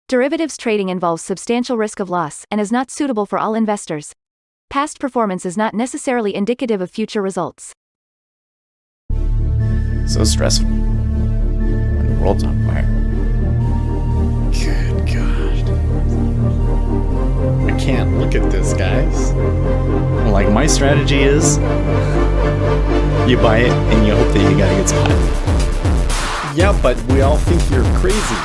Derivatives trading involves substantial risk of loss and is not suitable for all investors. Past performance is not necessarily indicative of future results. So stressful when the world's on fire. Good God. I can't look at this, guys. Like, my strategy is you buy it and you hope that you got a good spot. Yeah, but we all think you're crazy.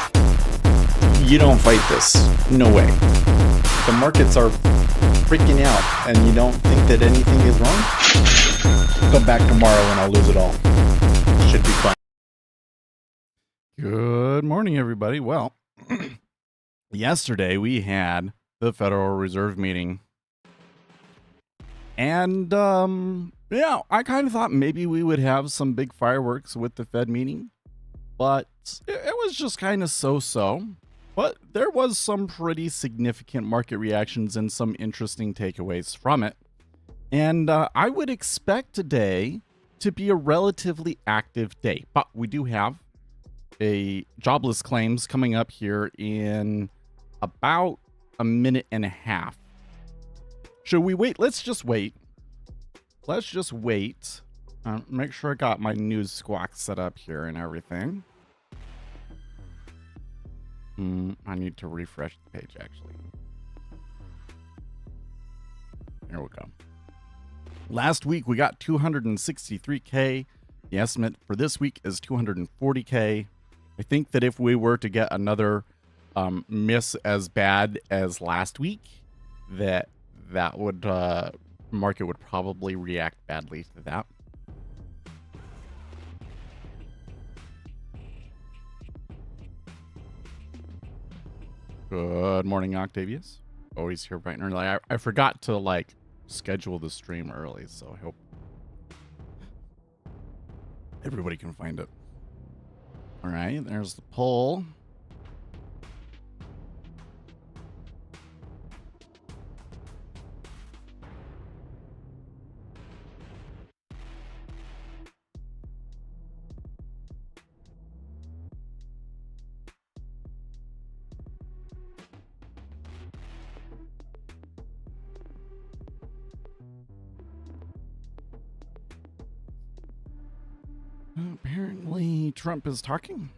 You don't fight this. No way. The markets are freaking out and you don't think that anything is wrong? Come back tomorrow and I'll lose it all. Should be fine. Good morning, everybody. Well, yesterday we had the Federal Reserve meeting. And, yeah, I kind of thought maybe we would have some big fireworks with the Fed meeting. But it was just kind of so-so. But there was some pretty significant market reactions and some interesting takeaways from it. And I would expect today to be a relatively active day. But we do have a jobless claims coming up here in about a minute and a half. Should we wait? Let's just wait. Let's just wait. Make sure I got my news squawk set up here and everything. I need to refresh the page, actually. Here we go. Last week, we got 263K. The estimate for this week is 240K. I think that if we were to get another miss as bad as last week, that would market would probably react badly to that. Good morning, Octavius. Always here bright and early. I forgot to schedule the stream early, so I hope everybody can find it. All right, there's the poll. Apparently, Trump is talking.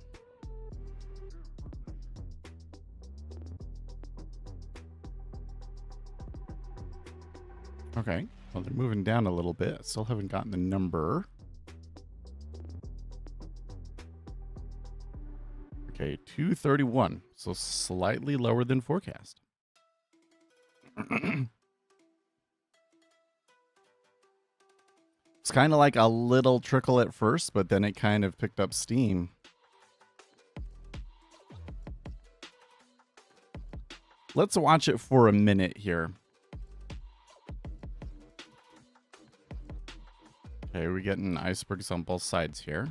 Okay, well, they're moving down a little bit. Still haven't gotten the number. Okay, 231, so slightly lower than forecast. It's kind of like a little trickle at first, but then it kind of picked up steam. Let's watch it for a minute here. Okay, we're getting icebergs on both sides here.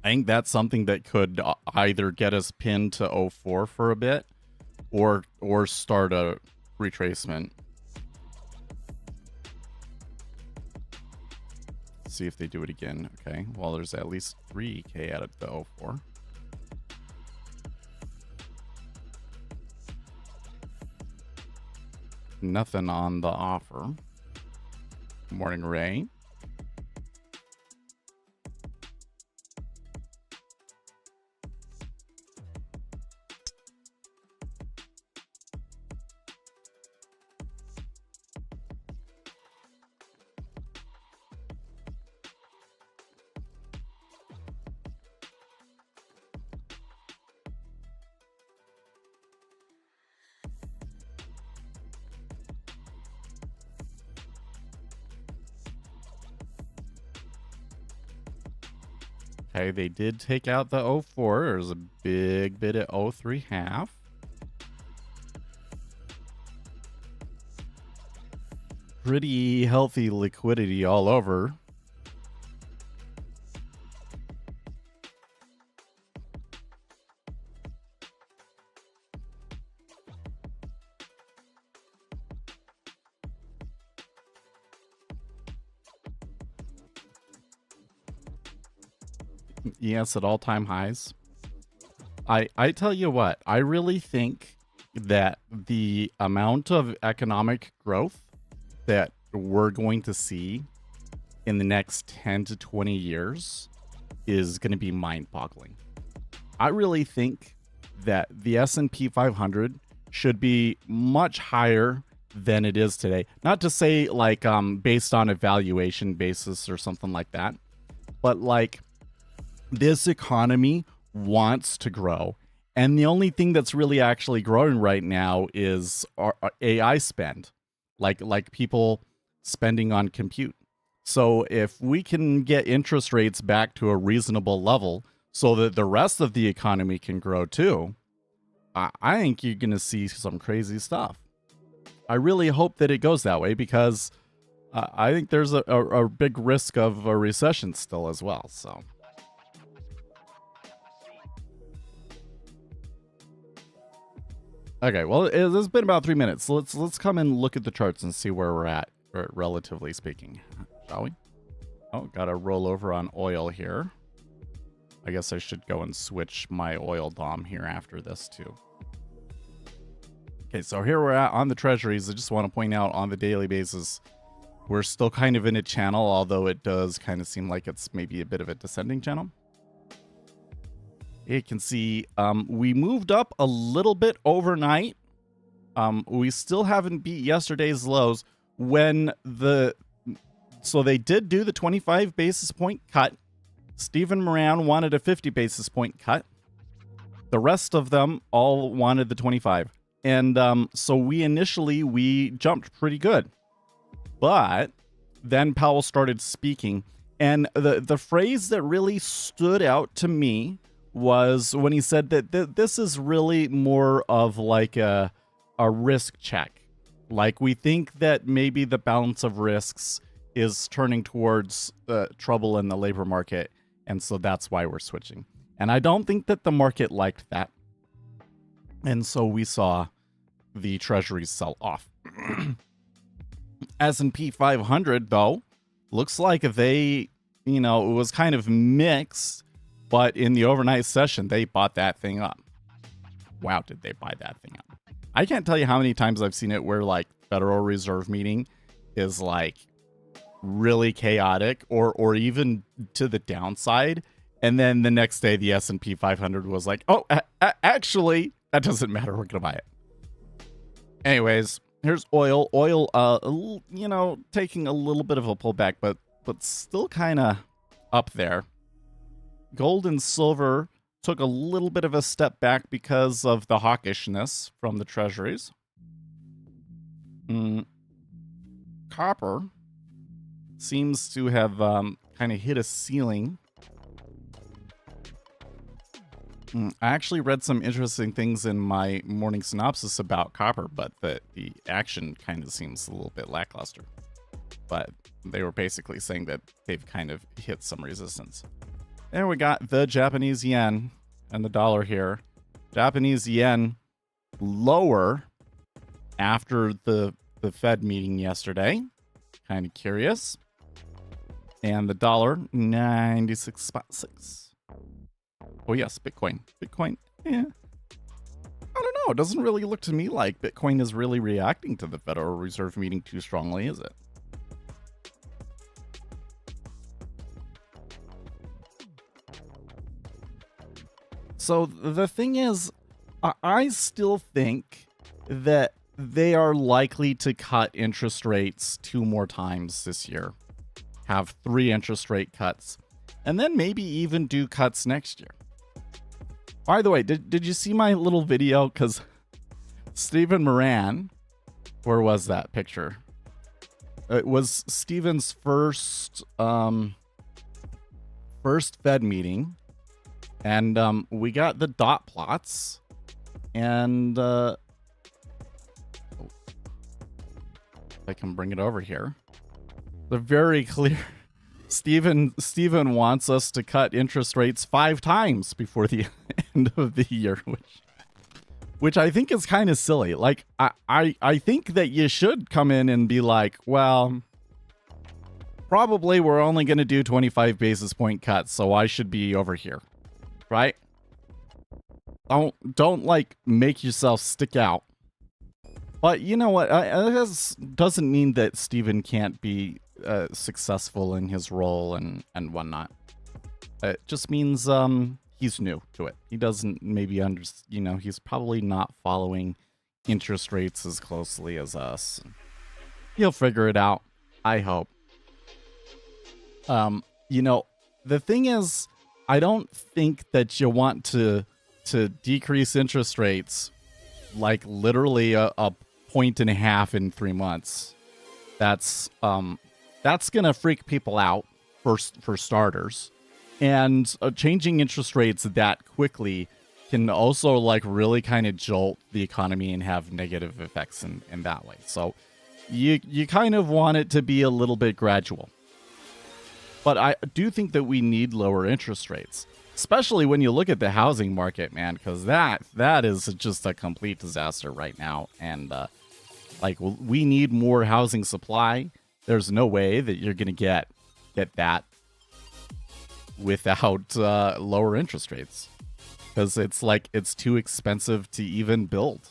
I think that's something that could either get us pinned to 04 for a bit or start a retracement. See if they do it again. Okay, well, there's at least 3K out of the 04. Nothing on the offer. Morning, Ray. Okay, they did take out the 04. There's a big bit at 03 half. Pretty healthy liquidity all over. Yes, at all-time highs. I tell you what, I really think that the amount of economic growth that we're going to see in the next 10 to 20 years is going to be mind-boggling. I really think that the S&P 500 should be much higher than it is today. Not to say like based on a valuation basis or something like that, but like this economy wants to grow. And the only thing that's really actually growing right now is our AI spend, like people spending on compute. So if we can get interest rates back to a reasonable level so that the rest of the economy can grow too, I think you're going to see some crazy stuff. I really hope that it goes that way because I think there's a big risk of a recession still as well. So. Okay, well, it's been about 3 minutes. So let's come and look at the charts and see where we're at, relatively speaking, shall we? Oh, got to roll over on oil here. I guess I should go and switch my oil DOM here after this too. Okay, so here we're at on the Treasuries. I just want to point out on the daily basis, we're still kind of in a channel, although it does kind of seem like it's maybe a bit of a descending channel. You can see we moved up a little bit overnight. We still haven't beat yesterday's lows so they did do the 25 basis point cut. Stephen Moran wanted a 50 basis point cut. The rest of them all wanted the 25. And so we jumped pretty good. But then Powell started speaking. And the phrase that really stood out to me was when he said that this is really more of like a risk check. Like we think that maybe the balance of risks is turning towards trouble in the labor market. And so that's why we're switching. And I don't think that the market liked that. And so we saw the Treasuries sell off. S&P 500, though, looks like it was kind of mixed. But in the overnight session, they bought that thing up. Wow, did they buy that thing up? I can't tell you how many times I've seen it where like Federal Reserve meeting is like really chaotic or even to the downside. And then the next day, the S&P 500 was like, oh, actually, that doesn't matter. We're going to buy it. Anyways, here's oil. Oil, taking a little bit of a pullback, but still kind of up there. Gold and silver took a little bit of a step back because of the hawkishness from the Treasuries. Copper seems to have kind of hit a ceiling. I actually read some interesting things in my morning synopsis about copper, but the action kind of seems a little bit lackluster. But they were basically saying that they've kind of hit some resistance. And we got the Japanese yen and the dollar here. Japanese yen lower after the Fed meeting yesterday. Kind of curious. And the dollar, 96.6. Oh, yes, Bitcoin. Bitcoin, yeah. I don't know. It doesn't really look to me like Bitcoin is really reacting to the Federal Reserve meeting too strongly, is it? So the thing is, I still think that they are likely to cut interest rates 2 more times this year. Have 3 interest rate cuts. And then maybe even do cuts next year. By the way, did you see my little video? Because Stephen Moran, where was that picture? It was Stephen's first Fed meeting. And we got the dot plots. And if I can bring it over here. They're very clear. Stephen wants us to cut interest rates 5 times before the end of the year, which I think is kind of silly. Like, I think that you should come in and be like, well, probably we're only going to do 25 basis point cuts, so I should be over here, right? don't like make yourself stick out. But you know what? This doesn't mean that Steven can't be successful in his role and whatnot. It just means he's new to it. He doesn't maybe he's probably not following interest rates as closely as us. He'll figure it out, I hope. The thing is, I don't think that you want to decrease interest rates like literally a 1.5 in 3 months. That's gonna freak people out for starters, and changing interest rates that quickly can also like really kind of jolt the economy and have negative effects in that way. So you kind of want it to be a little bit gradual. But I do think that we need lower interest rates, especially when you look at the housing market, man, because that is just a complete disaster right now. And we need more housing supply. There's no way that you're going to get that without lower interest rates, because it's too expensive to even build.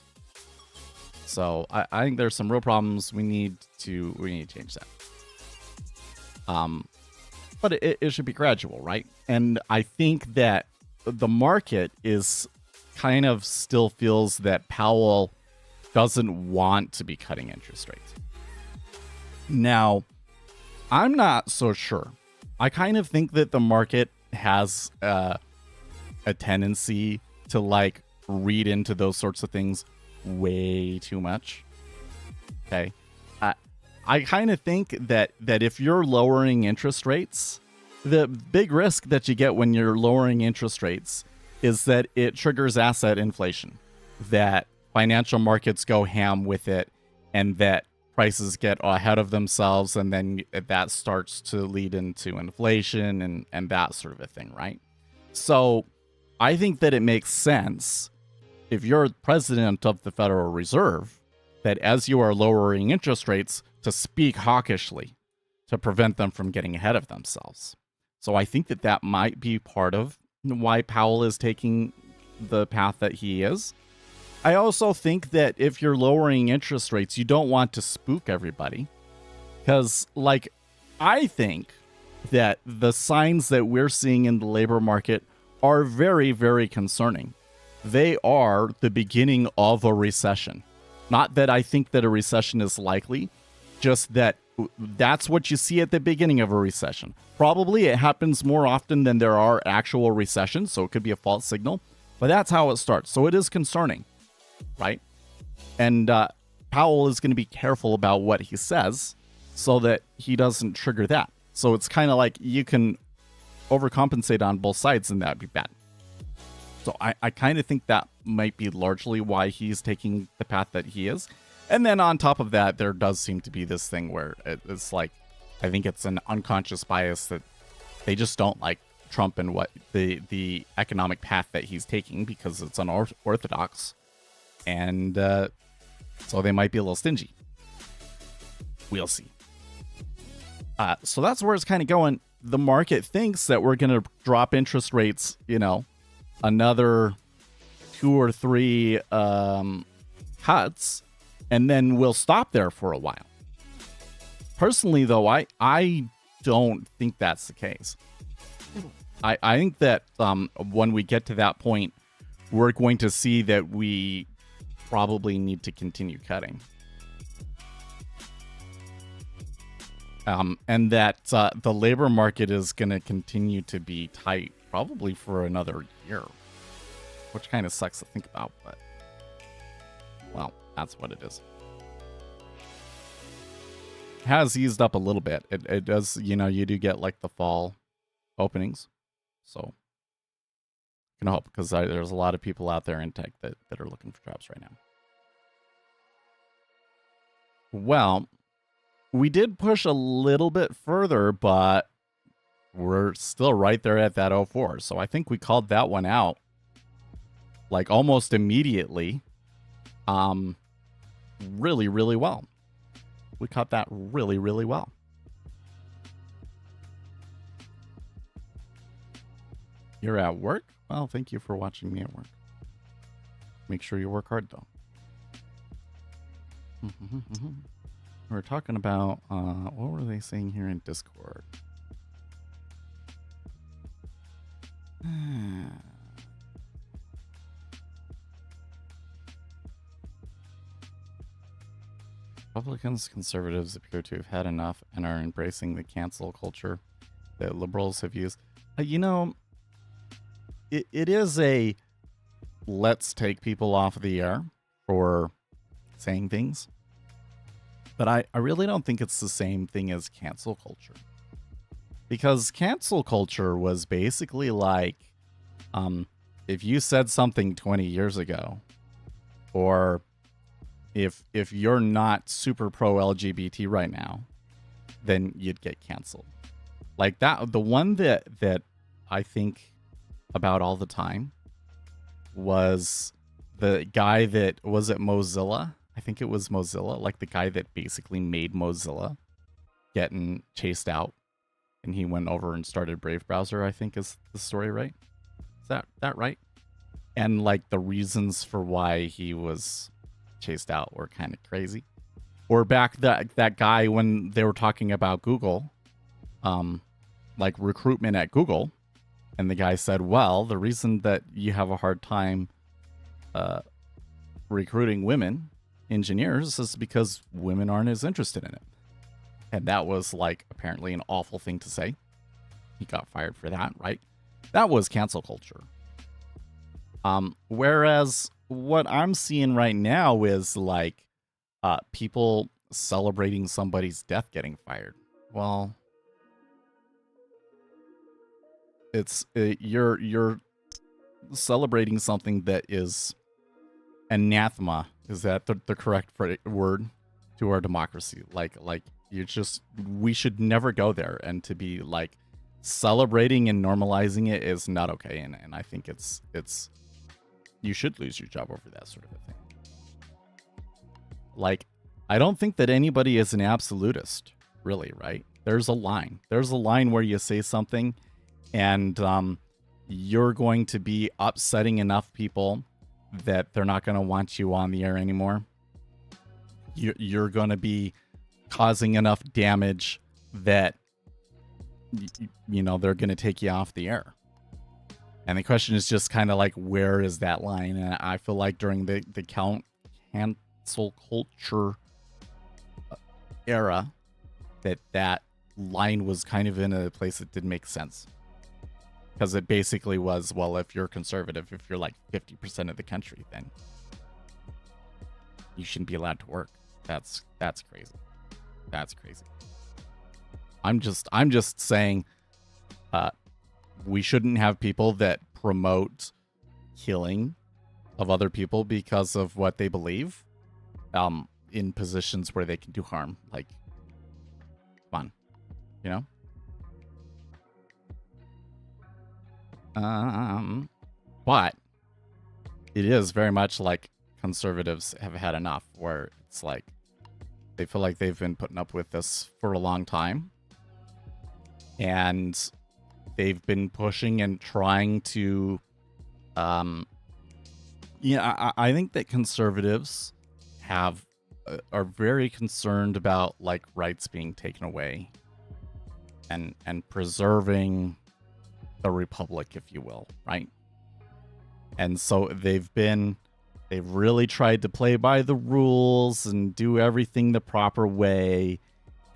So I think there's some real problems. We need to change that. But it should be gradual, right? And I think that the market is kind of still feels that Powell doesn't want to be cutting interest rates. Now, I'm not so sure. I kind of think that the market has a tendency to like read into those sorts of things way too much. Okay. I kind of think that if you're lowering interest rates, the big risk that you get when you're lowering interest rates is that it triggers asset inflation, that financial markets go ham with it, and that prices get ahead of themselves, and then that starts to lead into inflation and that sort of a thing, right? So I think that it makes sense, if you're president of the Federal Reserve, that as you are lowering interest rates, to speak hawkishly to prevent them from getting ahead of themselves. So I think that might be part of why Powell is taking the path that he is. I also think that if you're lowering interest rates, you don't want to spook everybody, because I think that the signs that we're seeing in the labor market are very, very concerning. They are the beginning of a recession. Not that I think that a recession is likely, just that's what you see at the beginning of a recession. Probably it happens more often than there are actual recessions, so it could be a false signal, but that's how it starts. So it is concerning, right? And Powell is going to be careful about what he says so that he doesn't trigger that. So it's kind of like you can overcompensate on both sides, and that'd be bad. So I kind of think that might be largely why he's taking the path that he is. And then on top of that, there does seem to be this thing where it's like, I think it's an unconscious bias that they just don't like Trump and what the economic path that he's taking, because it's unorthodox. And so they might be a little stingy. We'll see. So that's where it's kind of going. The market thinks that we're going to drop interest rates, another 2 or 3 cuts, and then we'll stop there for a while. Personally, though, I don't think that's the case. I think that when we get to that point, we're going to see that we probably need to continue cutting. And that the labor market is going to continue to be tight probably for another year, which kind of sucks to think about, but well, that's what it is. It has eased up a little bit. It does, you do get like the fall openings. So can hope, because there's a lot of people out there in tech that are looking for jobs right now. Well, we did push a little bit further, but we're still right there at that 04. So I think we called that one out like almost immediately. Really, really well. We caught that really, really well. You're at work? Well, thank you for watching me at work. Make sure you work hard, though. We're talking about, what were they saying here in Discord? Republicans, conservatives appear to have had enough and are embracing the cancel culture that liberals have used. You know, it is a let's take people off of the air for saying things. But I really don't think it's the same thing as cancel culture. Because cancel culture was basically like, if you said something 20 years ago, or if you're not super pro LGBT right now, then you'd get canceled. Like that, the one that I think about all the time was the guy that was at Mozilla. I think it was Mozilla, like the guy that basically made Mozilla, getting chased out, and he went over and started Brave browser. I think is the story, right? Is that right? And like the reasons for why he was chased out were kind of crazy. Or back that guy when they were talking about Google, like recruitment at Google, and the guy said, well, the reason that you have a hard time recruiting women engineers is because women aren't as interested in it. And that was like apparently an awful thing to say. He got fired for that, right? That was cancel culture. Whereas what I'm seeing right now is like people celebrating somebody's death getting fired. Well, it's you're celebrating something that is anathema. Is that the correct word to our democracy? Like we should never go there, and to be like celebrating and normalizing it is not okay. And I think it's you should lose your job over that sort of a thing. Like, I don't think that anybody is an absolutist, really, right? There's a line. There's a line where you say something and you're going to be upsetting enough people that they're not going to want you on the air anymore. You're going to be causing enough damage that, you know, they're going to take you off the air. And the question is just kind of like, where is that line? And I feel like during the cancel culture era, that line was kind of in a place that didn't make sense. Because it basically was, well, if you're conservative, if you're like 50% of the country, then you shouldn't be allowed to work. That's crazy. That's crazy. I'm just saying, we shouldn't have people that promote killing of other people because of what they believe, in positions where they can do harm. Like, fun, you know? But it is very much like conservatives have had enough, where it's like they feel like they've been putting up with this for a long time, and they've been pushing and trying to I think that conservatives are very concerned about like rights being taken away and preserving the republic, if you will, right? And so they've really tried to play by the rules and do everything the proper way,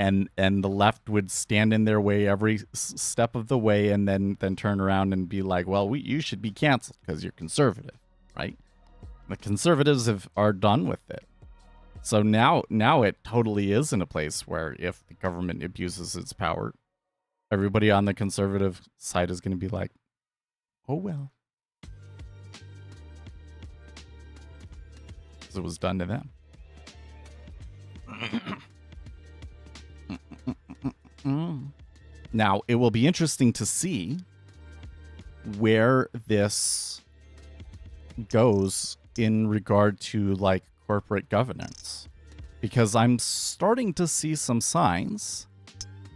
and the left would stand in their way every step of the way, and then turn around and be like, well, you should be canceled because you're conservative, right? The conservatives are done with it. So now it totally is in a place where if the government abuses its power, everybody on the conservative side is going to be like, oh, well. Because it was done to them. Now, it will be interesting to see where this goes in regard to like corporate governance, because I'm starting to see some signs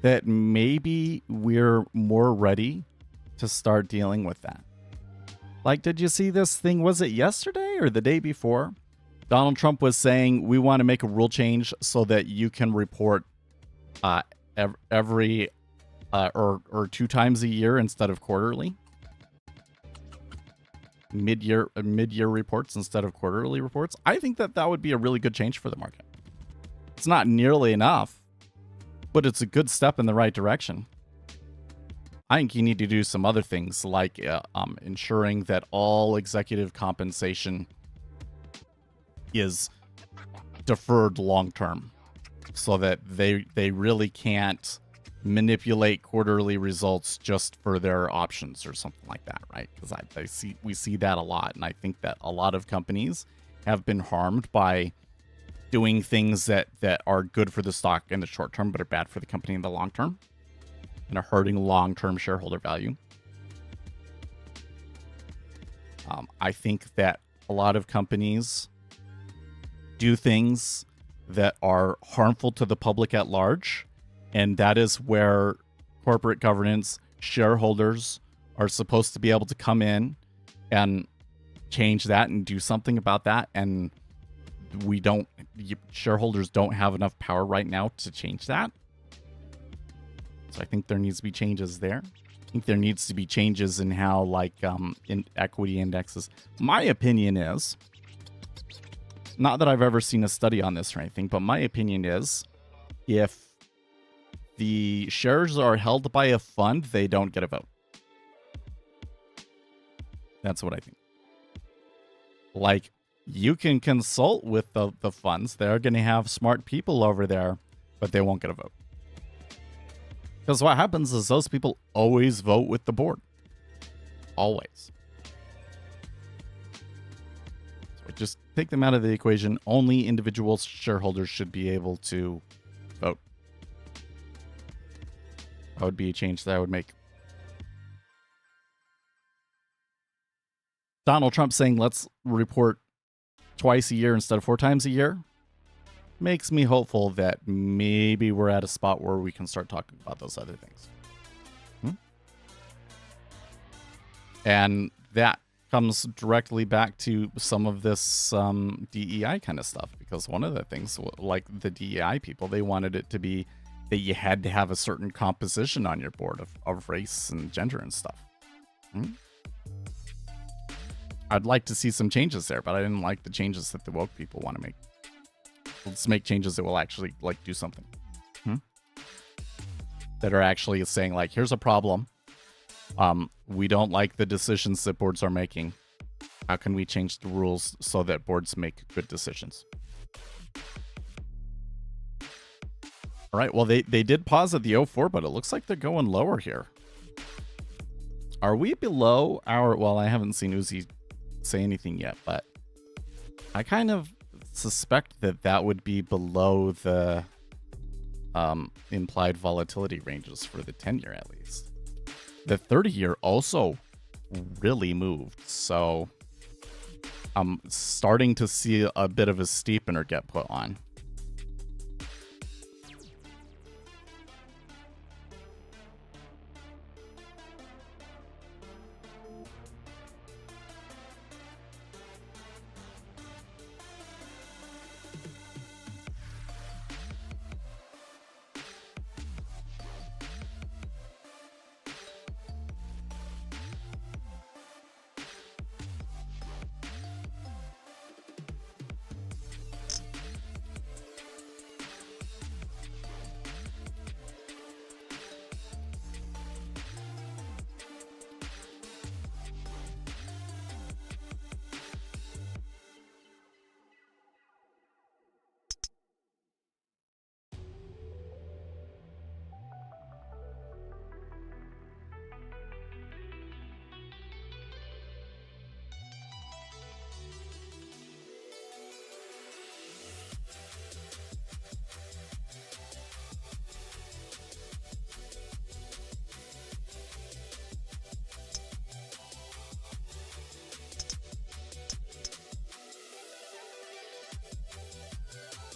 that maybe we're more ready to start dealing with that. Like, did you see this thing? Was it yesterday yesterday or the day before, Donald Trump was saying we want to make a rule change so that you can report every or 2 times a year instead of quarterly. Mid-year reports instead of quarterly reports. I think that would be a really good change for the market. It's not nearly enough, but it's a good step in the right direction. I think you need to do some other things like ensuring that all executive compensation is deferred long term, so that they really can't manipulate quarterly results just for their options or something like that, right? Because we see that a lot, and I think that a lot of companies have been harmed by doing things that are good for the stock in the short term but are bad for the company in the long term and are hurting long-term shareholder value. I think that a lot of companies do things that are harmful to the public at large, and that is where corporate governance, shareholders are supposed to be able to come in and change that and do something about that. And shareholders don't have enough power right now to change that. So I think there needs to be changes there. I think there needs to be changes in how, like, in equity indexes. My opinion is, not that I've ever seen a study on this or anything, but my opinion is, if the shares are held by a fund, they don't get a vote. That's what I think. Like, you can consult with the funds. They're going to have smart people over there, but they won't get a vote. Because what happens is those people always vote with the board. Always. So just take them out of the equation. Only individual shareholders should be able to vote. That would be a change that I would make. Donald Trump saying let's report twice a year instead of 4 times a year makes me hopeful that maybe we're at a spot where we can start talking about those other things. And that comes directly back to some of this DEI kind of stuff, because one of the things, like the DEI people, they wanted it to be that you had to have a certain composition on your board of race and gender and stuff. I'd like to see some changes there, but I didn't like the changes that the woke people want to make. Let's make changes that will actually, like, do something. That are actually saying, like, here's a problem. We don't like the decisions that boards are making. How can we change the rules so that boards make good decisions? All right, well, they did pause at the 04, but it looks like they're going lower here. Are we below our... Well, I haven't seen Uzi say anything yet, but I kind of suspect that would be below the implied volatility ranges for the 10-year at least. The 30-year also really moved, so I'm starting to see a bit of a steepener get put on.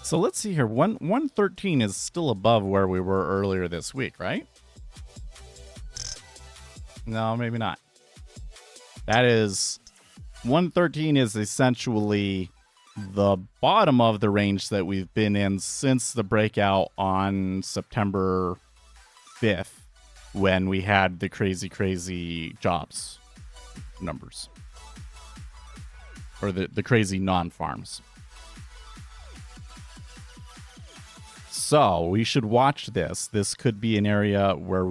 So let's see here. 113 is still above where we were earlier this week, right? No, maybe not. That is 113 is essentially the bottom of the range that we've been in since the breakout on September 5th when we had the crazy jobs numbers. Or the crazy non-farms. So we should watch this. This could be an area where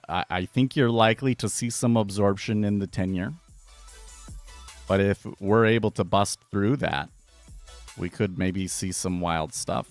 I think you're likely to see some absorption in the 10-year. But if we're able to bust through that, we could maybe see some wild stuff.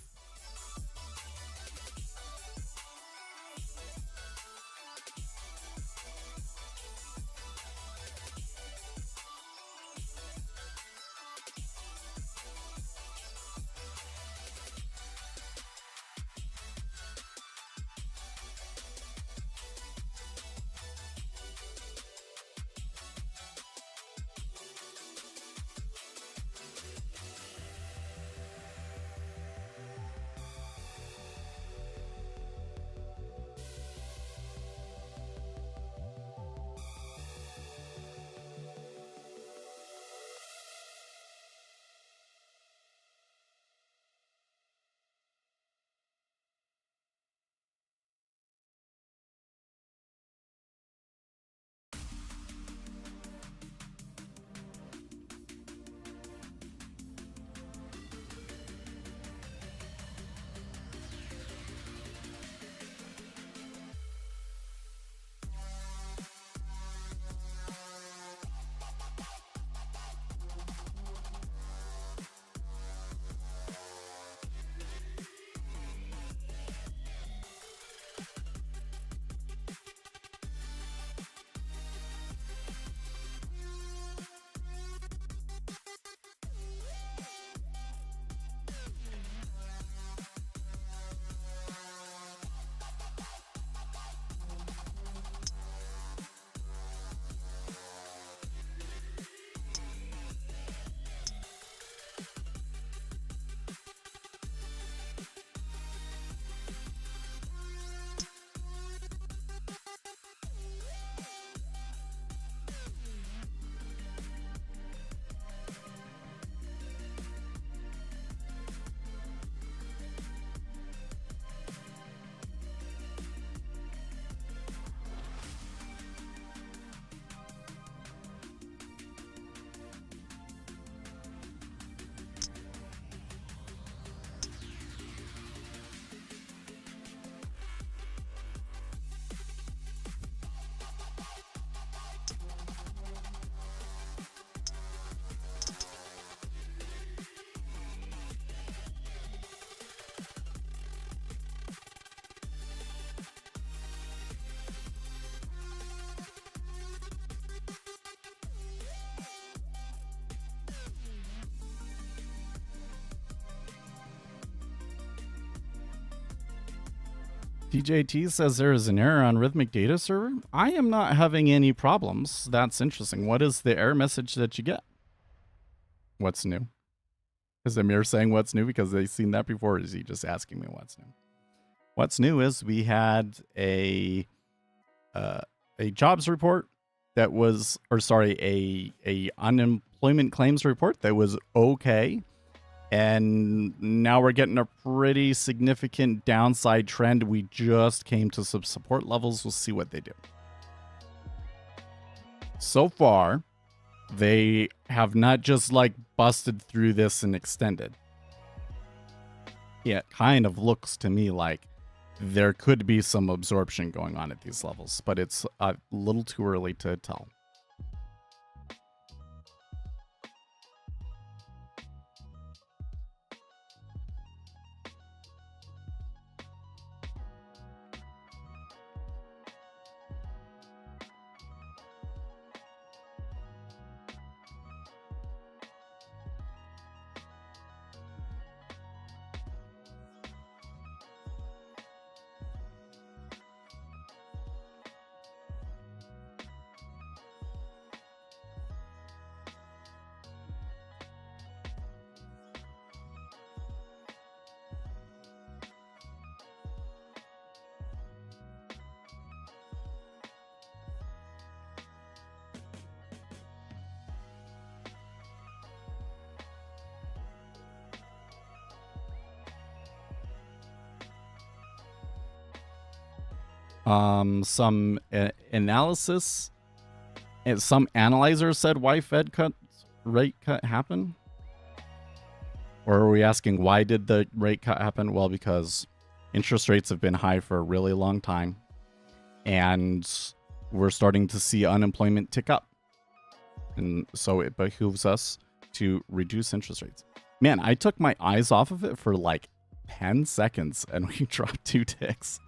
DJT says there is an error on Rhythmic Data Server. I am not having any problems. That's interesting. What is the error message that you get? What's new? Is Amir saying what's new because they've seen that before, or is he just asking me what's new? What's new is we had a jobs report that was, or sorry, a unemployment claims report that was okay. And now we're getting a pretty significant downside trend. We just came to some support levels. We'll see what they do. So far, they have not just like busted through this and extended. It kind of looks to me like there could be some absorption going on at these levels, but it's a little too early to tell. some analysis, and some analyzers said why rate cut happen? Or are we asking why did the rate cut happen? Well, because interest rates have been high for a really long time, and we're starting to see unemployment tick up. And so it behooves us to reduce interest rates. Man, I took my eyes off of it for like 10 seconds and we dropped 2 ticks.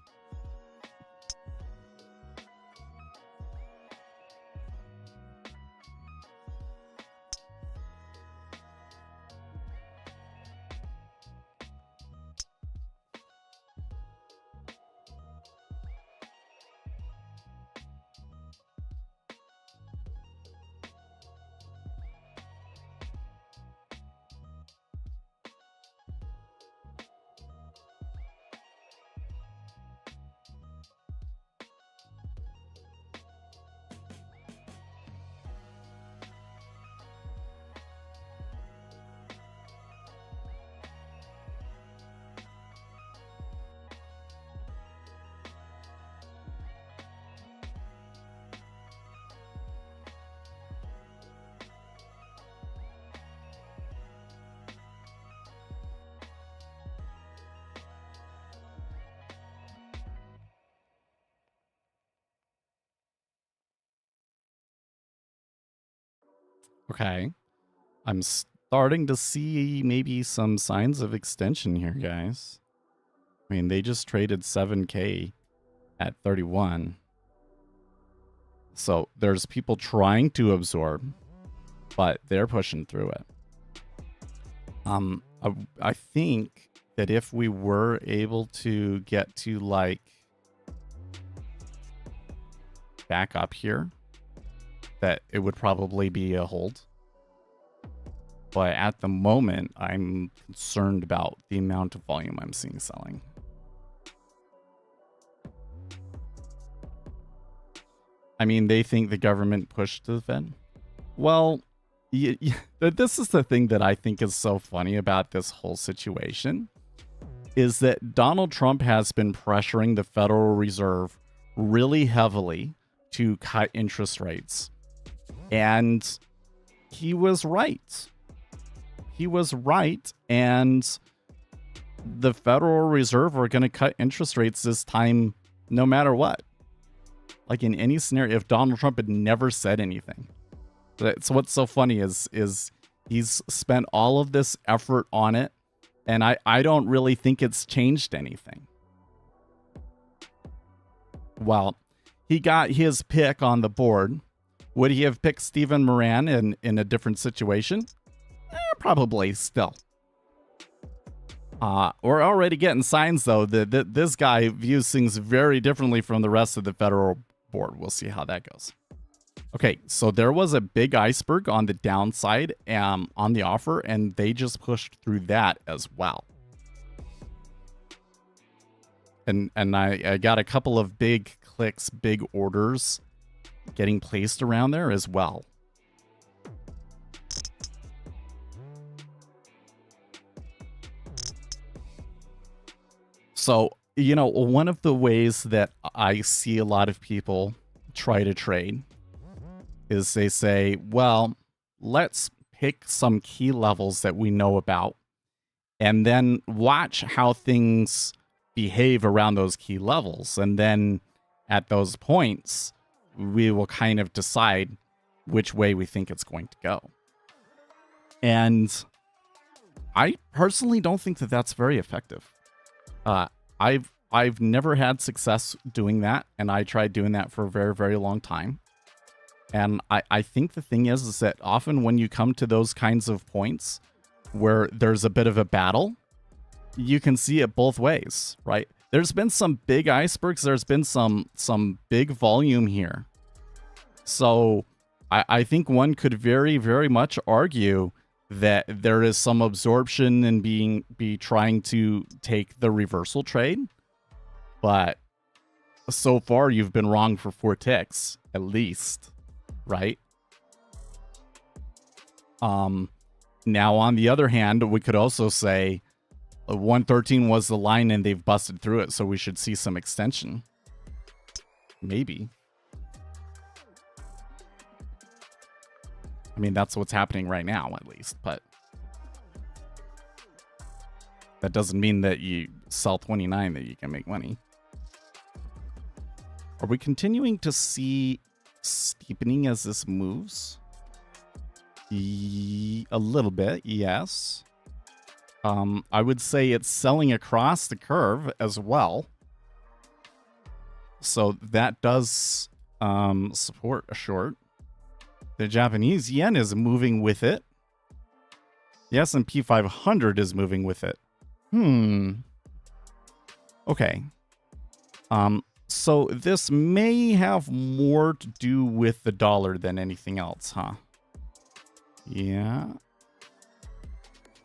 Okay. I'm starting to see maybe some signs of extension here, guys. I mean, they just traded 7K at 31. So there's people trying to absorb, but they're pushing through it. I think that if we were able to get to like back up here, that it would probably be a hold. But at the moment, I'm concerned about the amount of volume I'm seeing selling. I mean, they think the government pushed the Fed. Well, this is the thing that I think is so funny about this whole situation, is that Donald Trump has been pressuring the Federal Reserve really heavily to cut interest rates. And he was right. He was right. And the Federal Reserve are going to cut interest rates this time no matter what. Like in any scenario, if Donald Trump had never said anything. So what's so funny is he's spent all of this effort on it, and I don't really think it's changed anything. Well, he got his pick on the board. Would he have picked Stephen Moran in a different situation? Probably still. We're already getting signs, though, that this guy views things very differently from the rest of the federal board. We'll see how that goes. Okay, so there was a big iceberg on the downside on the offer, and they just pushed through that as well. And I got a couple of big clicks, big orders getting placed around there as well. So, you know, one of the ways that I see a lot of people try to trade is they say, well, let's pick some key levels that we know about and then watch how things behave around those key levels. And then at those points, we will kind of decide which way we think it's going to go. And I personally don't think that that's very effective. I've never had success doing that, and I tried doing that for a very, very long time. And I think the thing is that often when you come to those kinds of points where there's a bit of a battle, you can see it both ways, right? There's been some big icebergs. There's been some big volume here. So I think one could very, very much argue that there is some absorption and be trying to take the reversal trade. But so far, you've been wrong for 4 ticks, at least, right? Now, on the other hand, we could also say 113 was the line and they've busted through it, so we should see some extension. Maybe. I mean, that's what's happening right now, at least, but that doesn't mean that you sell 29 that you can make money. Are we continuing to see steepening as this moves? A little bit, yes. I would say it's selling across the curve as well. So that does support a short. The Japanese yen is moving with it. The S&P 500 is moving with it. Okay. So this may have more to do with the dollar than anything else, huh? Yeah.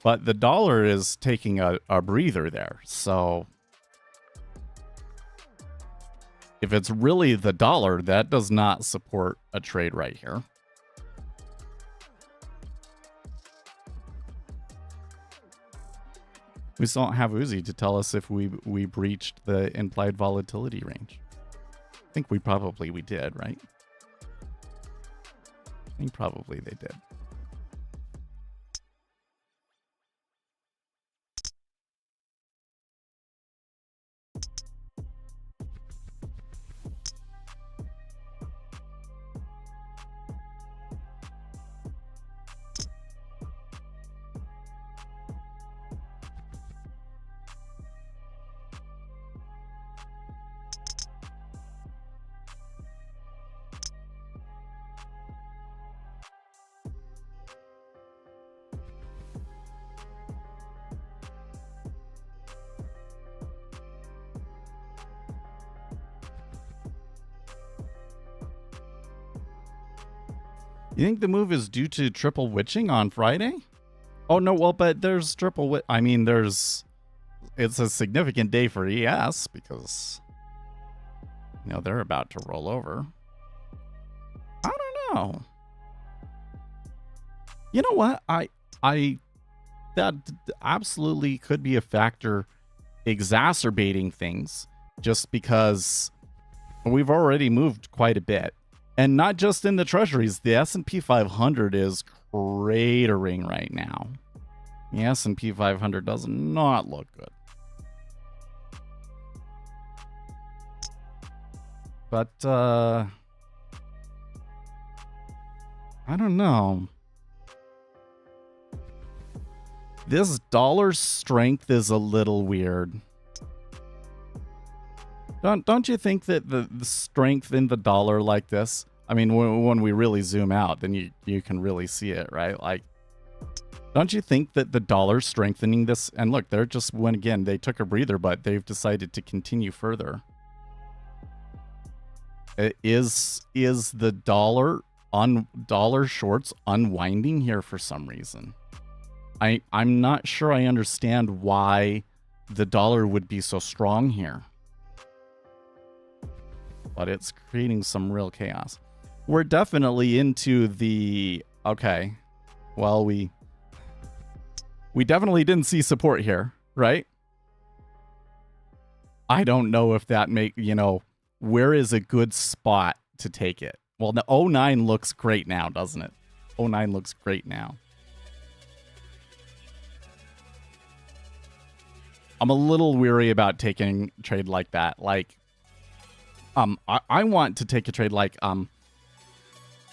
But the dollar is taking a breather there, so if it's really the dollar, that does not support a trade right here. We still don't have Uzi to tell us if we breached the implied volatility range. I think we did, right? I think probably they did. You think the move is due to triple witching on Friday? Oh, no, well, but there's triple witch. I mean, it's a significant day for ES because, you know, they're about to roll over. I don't know. You know what? That absolutely could be a factor exacerbating things just because we've already moved quite a bit. And not just in the treasuries, the S&P 500 is cratering right now. The S&P 500 does not look good. But, I don't know. This dollar strength is a little weird. Don't you think that the strength in the dollar like this, I mean, when we really zoom out, then you can really see it, right? Like, don't you think that the dollar strengthening this, and look, they're just, when again, they took a breather, but they've decided to continue further. Is the dollar shorts unwinding here for some reason? I'm not sure I understand why the dollar would be so strong here. But it's creating some real chaos. We're definitely into the, okay, well, we definitely didn't see support here, right? I don't know if that where is a good spot to take it? Well, the 09 looks great now, doesn't it? 09 looks great now. I'm a little weary about taking a trade like that. Like, I want to take a trade like,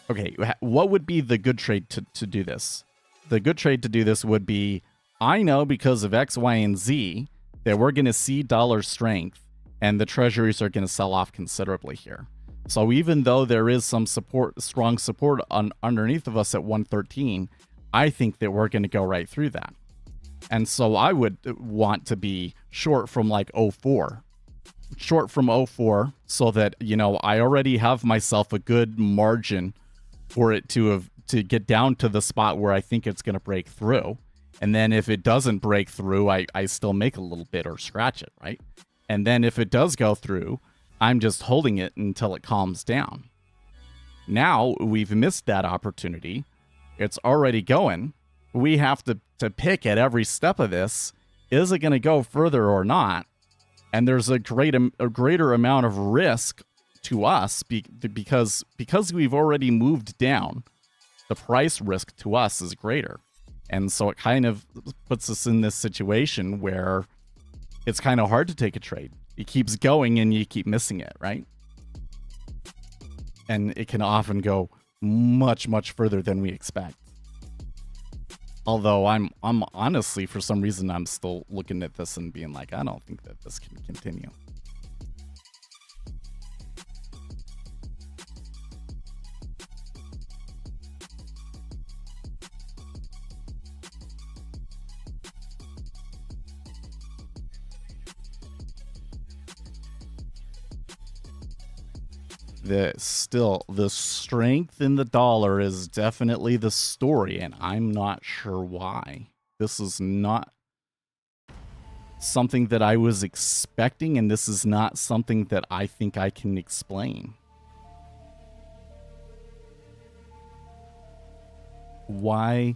okay, what would be the good trade to do this? The good trade to do this would be, I know because of X, Y, and Z that we're going to see dollar strength and the treasuries are going to sell off considerably here. So even though there is some support, strong support underneath of us at 113, I think that we're going to go right through that. And so I would want to be short from like 04. Short from 04 so that, I already have myself a good margin for it to get down to the spot where I think it's going to break through. And then if it doesn't break through, I still make a little bit or scratch it, right? And then if it does go through, I'm just holding it until it calms down. Now we've missed that opportunity. It's already going. We have to pick at every step of this. Is it going to go further or not? And there's a greater amount of risk to us because we've already moved down, the price risk to us is greater. And so it kind of puts us in this situation where it's kind of hard to take a trade. It keeps going and you keep missing it, right? And it can often go much, much further than we expect. Although I'm honestly, for some reason, I'm still looking at this and being like, I don't think that this can continue. The strength in the dollar is definitely the story, and I'm not sure why. This is not something that I was expecting, and this is not something that I think I can explain. Why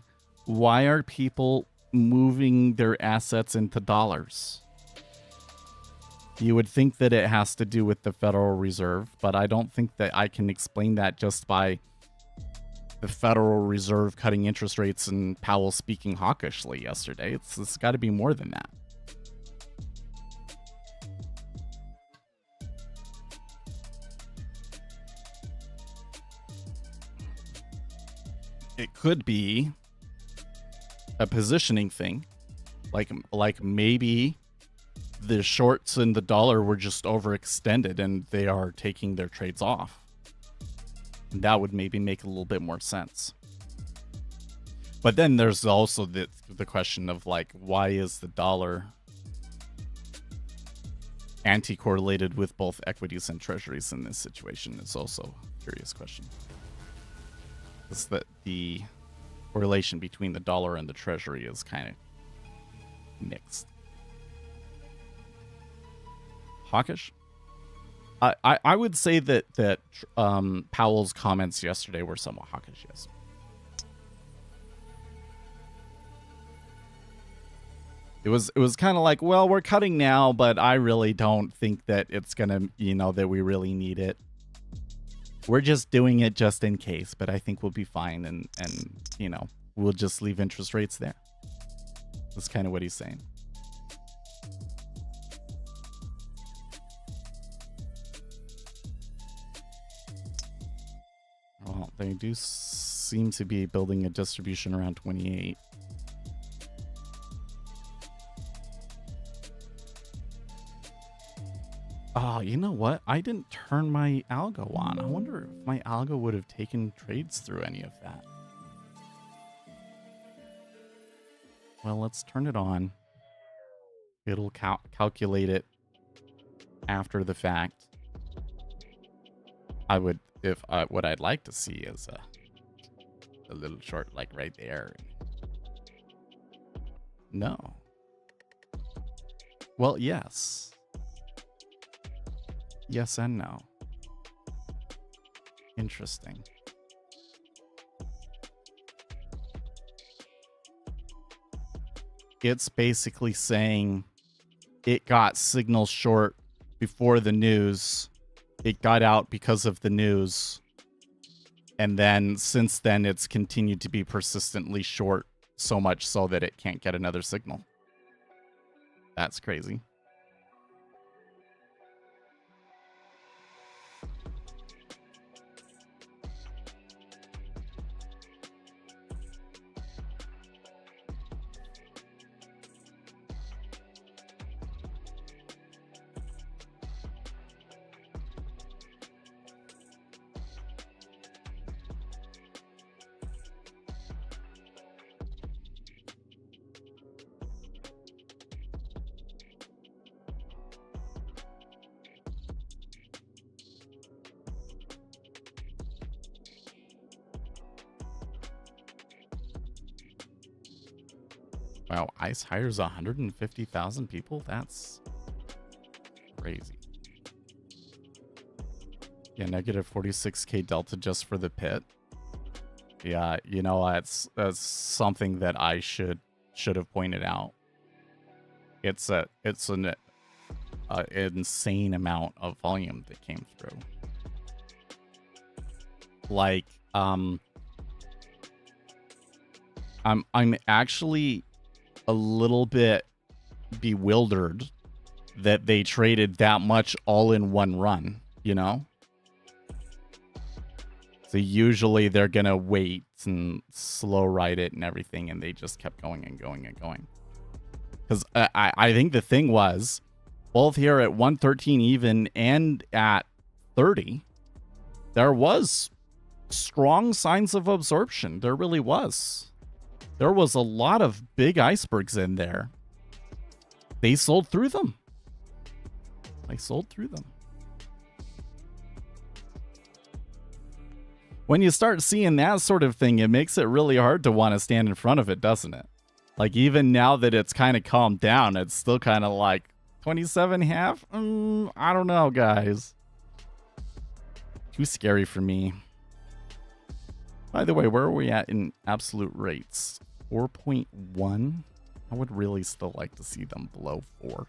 are people moving their assets into dollars? You would think that it has to do with the Federal Reserve, but I don't think that I can explain that just by the Federal Reserve cutting interest rates and Powell speaking hawkishly yesterday. It's got to be more than that. It could be a positioning thing, like maybe the shorts in the dollar were just overextended and they are taking their trades off. And that would maybe make a little bit more sense. But then there's also the question of like, why is the dollar anti-correlated with both equities and treasuries in this situation? Is also a curious question. Is that the correlation between the dollar and the treasury is kind of mixed. Hawkish? I would say that Powell's comments yesterday were somewhat hawkish, yes. It was kind of like, well, we're cutting now, but I really don't think that it's gonna, that we really need it. We're just doing it just in case, but I think we'll be fine, and we'll just leave interest rates there. That's kind of what he's saying. Well, they do seem to be building a distribution around 28. Oh, you know what? I didn't turn my algo on. I wonder if my algo would have taken trades through any of that. Well, let's turn it on. It'll calculate it after the fact. What I'd like to see is a little short, like right there. No. Well, yes. Yes and no. Interesting. It's basically saying it got signal short before the news. It got out because of the news. And then since then, it's continued to be persistently short, so much so that it can't get another signal. That's crazy. Wow, ICE hires 150,000 people? That's crazy. Yeah, negative 46K delta just for the pit. Yeah, that's something that I should have pointed out. It's an insane amount of volume that came through. Like, I'm actually a little bit bewildered that they traded that much all in one run, you know? So usually they're going to wait and slow ride it and everything, and they just kept going and going and going. Because I think the thing was, both here at 113 even and at 30, there was strong signs of absorption. There really was. There was a lot of big icebergs in there. They sold through them. They sold through them. When you start seeing that sort of thing, it makes it really hard to want to stand in front of it, doesn't it? Like, even now that it's kind of calmed down, it's still kind of like 27.5? I don't know, guys. Too scary for me. By the way, where are we at in absolute rates? 4.1? I would really still like to see them below 4.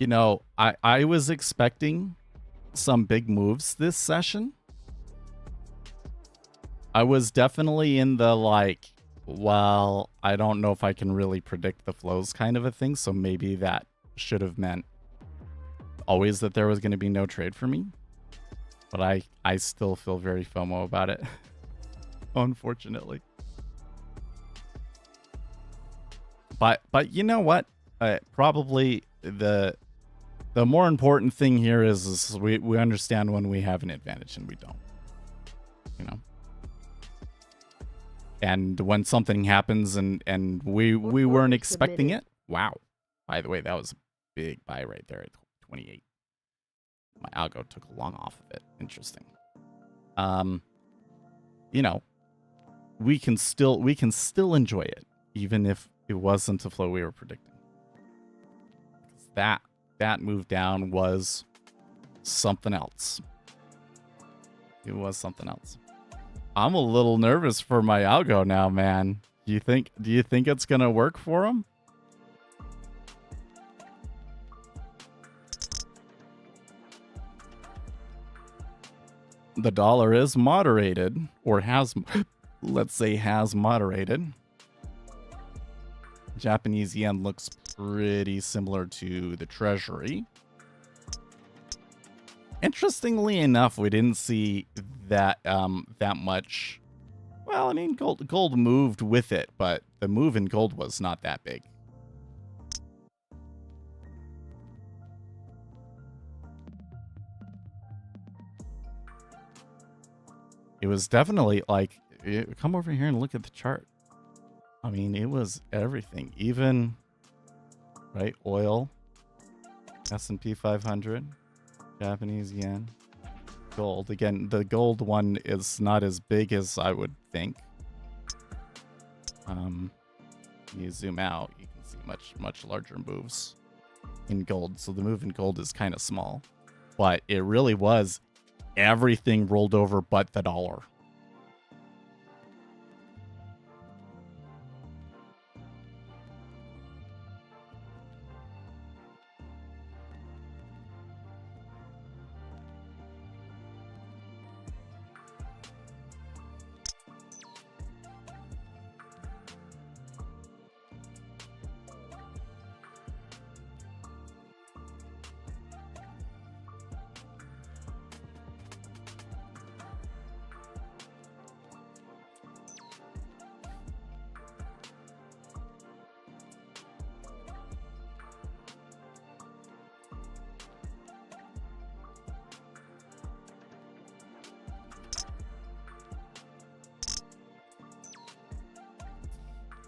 You know, I was expecting some big moves this session. I was definitely in the like, well, I don't know if I can really predict the flows kind of a thing. So maybe that should have meant always that there was going to be no trade for me. But I still feel very FOMO about it, unfortunately. But you know what? Probably the more important thing here is we understand when we have an advantage and we don't, you know. And when something happens and we weren't expecting it. Wow. By the way, that was a big buy right there at 28. My algo took a long off of it. Interesting. You know, we can still enjoy it even if it wasn't the flow we were predicting. That move down was something else. It was something else. I'm a little nervous for my algo now, man. Do you think it's gonna work for him? The dollar is moderated, or has, let's say, has moderated. Japanese yen looks pretty similar to the Treasury. Interestingly enough, we didn't see that that much. Well, I mean, gold moved with it, but the move in gold was not that big. It was definitely like, come over here and look at the chart. I mean, it was everything, even, right? Oil, S&P 500, Japanese yen, gold. Again, the gold one is not as big as I would think. You zoom out, you can see much larger moves in gold. So the move in gold is kind of small, but it really was everything rolled over but the dollar.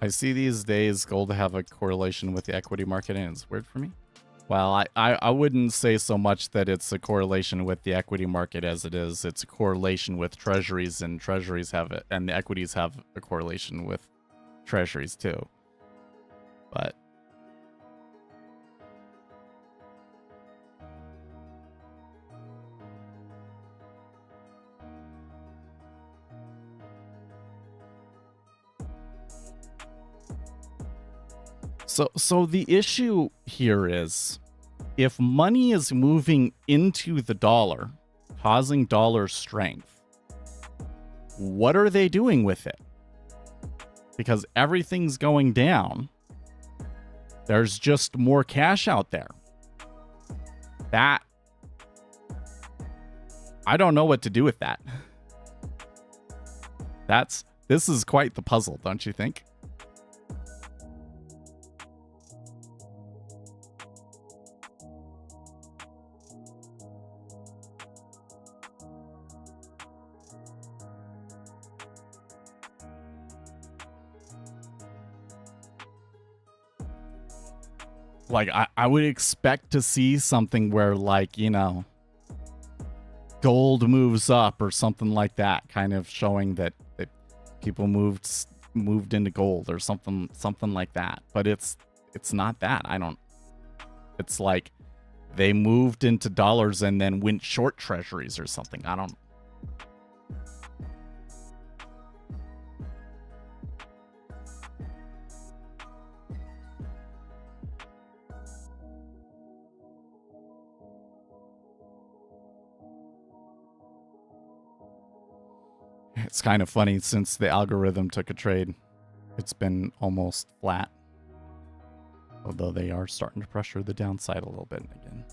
I see these days gold have a correlation with the equity market, and it's weird for me. Well, I wouldn't say so much that it's a correlation with the equity market as it's a correlation with treasuries, and treasuries have it, and the equities have a correlation with treasuries too. But so the issue here is, if money is moving into the dollar, causing dollar strength, what are they doing with it? Because everything's going down. There's just more cash out there. That, I don't know what to do with that. This is quite the puzzle, don't you think? Like, I would expect to see something where, like, you know, gold moves up or something like that, kind of showing that people moved into gold or something like that. But it's not that. It's like they moved into dollars and then went short treasuries or something. I don't. It's kind of funny, since the algorithm took a trade, it's been almost flat. Although they are starting to pressure the downside a little bit again.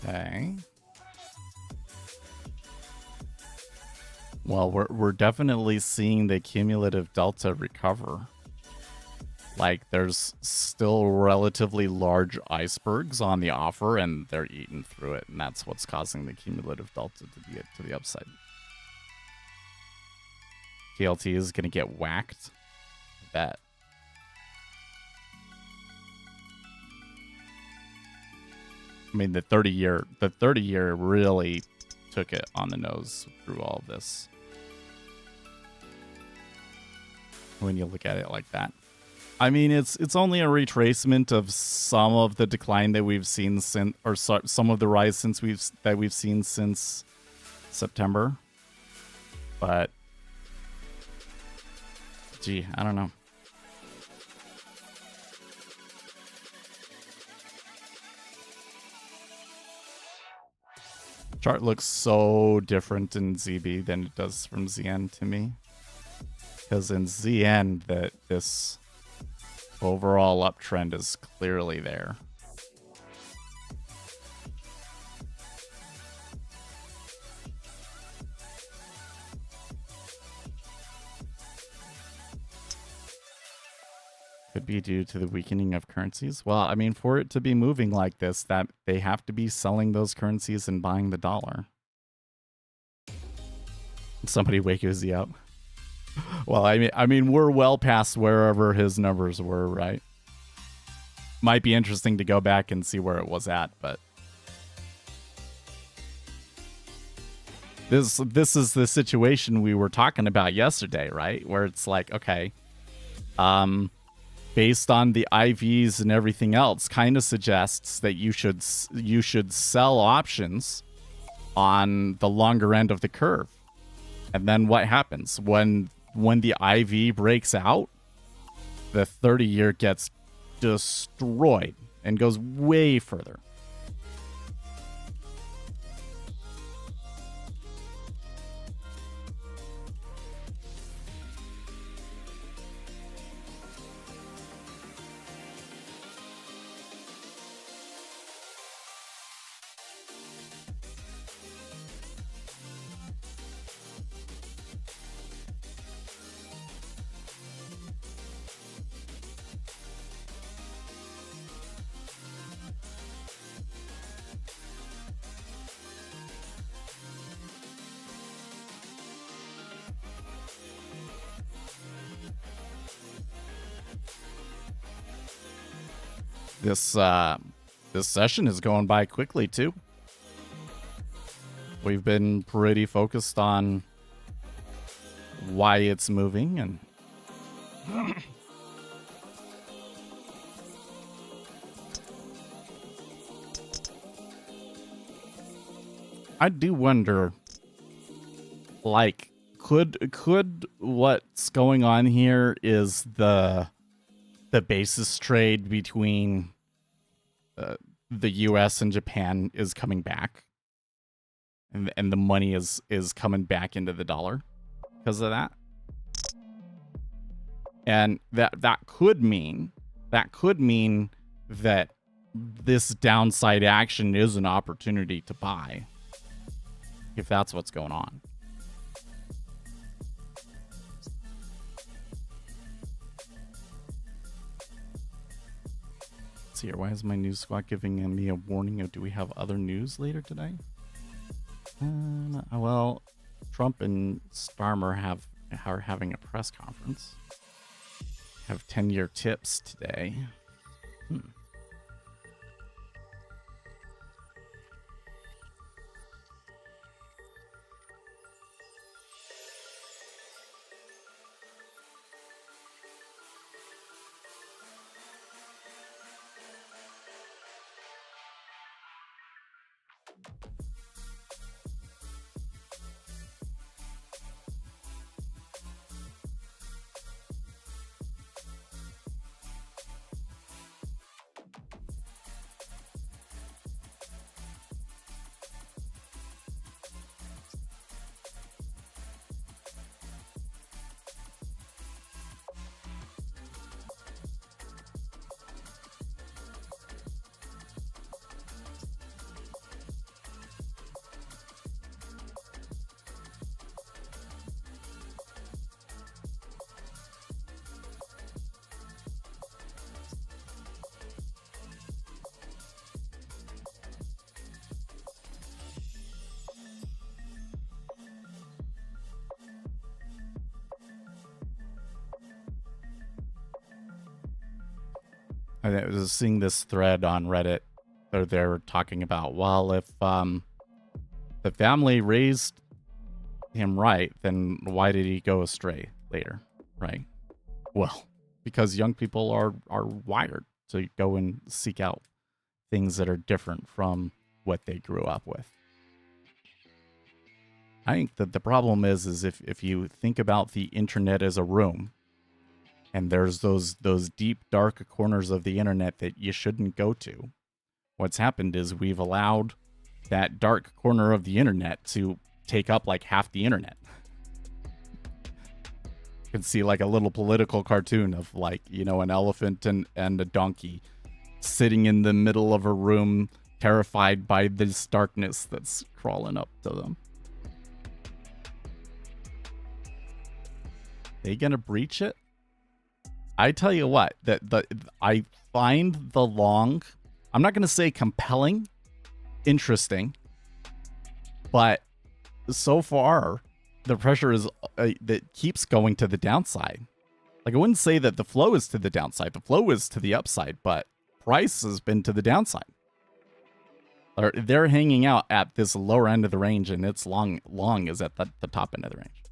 Okay. Well, we're definitely seeing the cumulative delta recover. Like, there's still relatively large icebergs on the offer, and they're eating through it, and that's what's causing the cumulative delta to be to the upside. KLT is going to get whacked. I bet. I mean, the 30-year really took it on the nose through all of this, when you look at it like that. I mean, it's only a retracement of some of the decline that we've seen since, or some of the rise that we've seen since September. But gee, I don't know. Chart looks so different in ZB than it does from ZN to me. Because in ZN, this overall uptrend is clearly there. Could be due to the weakening of currencies. Well, I mean, for it to be moving like this, that they have to be selling those currencies and buying the dollar. Somebody wake Uzi up. Well, I mean, we're well past wherever his numbers were, right? Might be interesting to go back and see where it was at, but this is the situation we were talking about yesterday, right? Where it's like, okay, based on the IVs and everything else, kind of suggests that you should sell options on the longer end of the curve. And then what happens when the IV breaks out? The 30-year gets destroyed and goes way further. This session is going by quickly too. We've been pretty focused on why it's moving, and I do wonder, like, could what's going on here is the basis trade between the U.S. and Japan is coming back, and the money is coming back into the dollar because of that, and that could mean that this downside action is an opportunity to buy if that's what's going on. Here. Why is my news squad giving me a warning? Do we have other news later today? Well, Trump and Starmer are having a press conference. Have 10-year tips today. I was seeing this thread on Reddit. They're talking about, well, if the family raised him right, then why did he go astray later, right? Well, because young people are wired to go and seek out things that are different from what they grew up with. I think that the problem is if you think about the internet as a room, and there's those deep, dark corners of the internet that you shouldn't go to. What's happened is we've allowed that dark corner of the internet to take up like half the internet. You can see like a little political cartoon of like, you know, an elephant and a donkey sitting in the middle of a room, terrified by this darkness that's crawling up to them. They gonna breach it? I tell you what, I find the long, I'm not going to say compelling, interesting, but so far, the pressure is that keeps going to the downside. Like, I wouldn't say that the flow is to the downside. The flow is to the upside, but price has been to the downside. Or they're hanging out at this lower end of the range, and its long is at the top end of the range.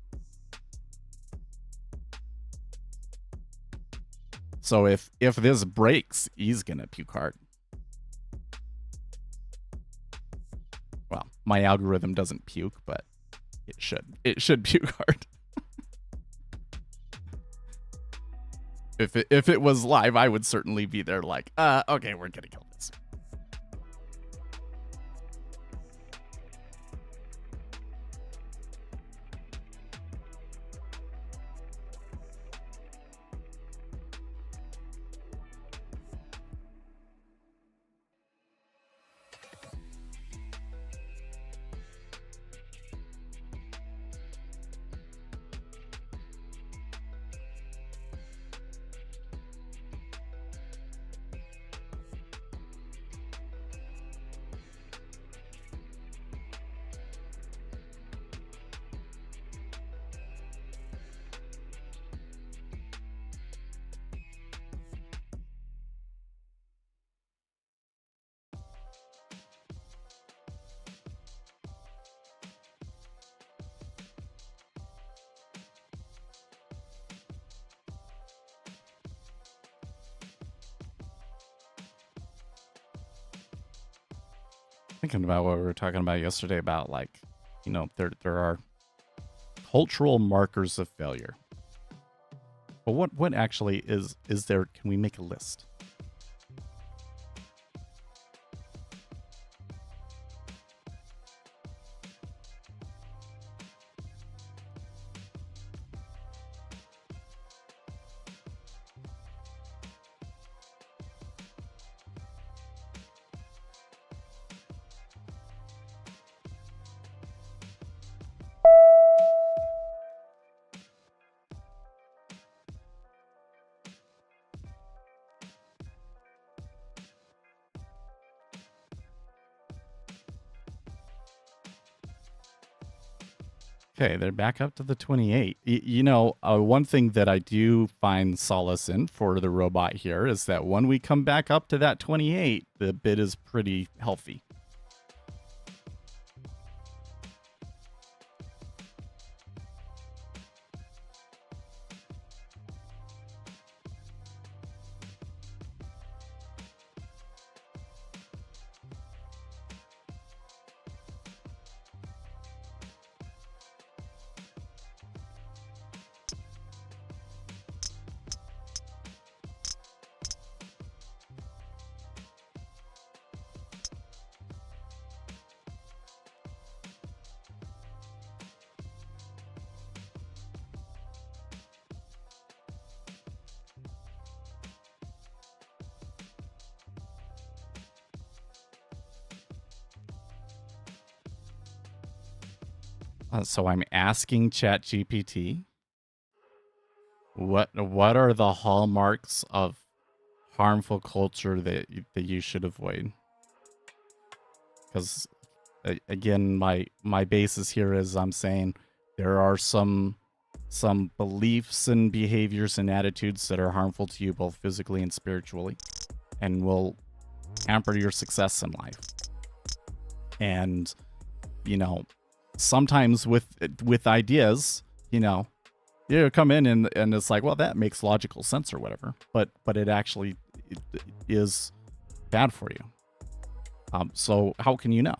So if this breaks, he's gonna puke hard. Well, my algorithm doesn't puke, but it should. It should puke hard. If it was live, I would certainly be there like, okay, we're gonna kill this. Thinking about what we were talking about yesterday about, like, you know, there are cultural markers of failure. But what actually is there? Can we make a list? Okay, they're back up to the 28. You know, one thing that I do find solace in for the robot here is that when we come back up to that 28, the bid is pretty healthy. So I'm asking ChatGPT, what are the hallmarks of harmful culture that you should avoid? Because again, my basis here is I'm saying there are some beliefs and behaviors and attitudes that are harmful to you both physically and spiritually, and will hamper your success in life. And, you know, sometimes with ideas, you come in and it's like, well, that makes logical sense or whatever, but it actually is bad for you. So how can you know?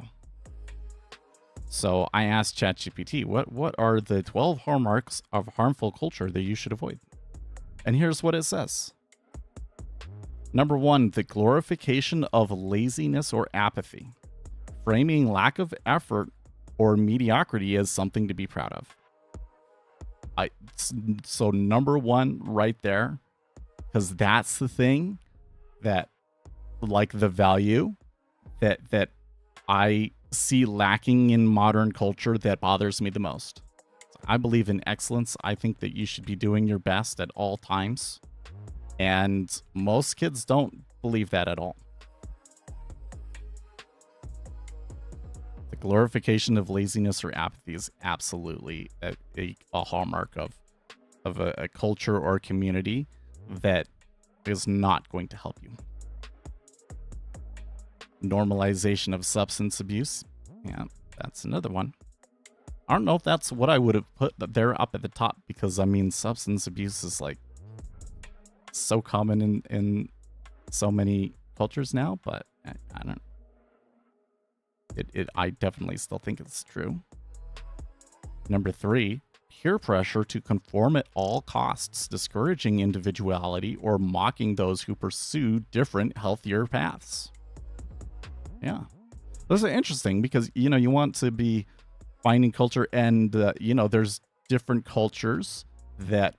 So I asked ChatGPT, what are the 12 hallmarks of harmful culture that you should avoid? And here's what it says. Number 1, the glorification of laziness or apathy, framing lack of effort or mediocrity as something to be proud of. So number 1 right there, because that's the thing that, like, the value that I see lacking in modern culture that bothers me the most. I believe in excellence. I think that you should be doing your best at all times. And most kids don't believe that at all. The glorification of laziness or apathy is absolutely a hallmark of a culture or a community that is not going to help you. Normalization of substance abuse. Yeah, that's another one. I don't know if that's what I would have put there up at the top, because I mean, substance abuse is like so common in so many cultures now, but I don't. I definitely still think it's true. Number 3, peer pressure to conform at all costs, discouraging individuality or mocking those who pursue different, healthier paths. Yeah. Those are interesting because, you know, you want to be finding culture and, you know, there's different cultures that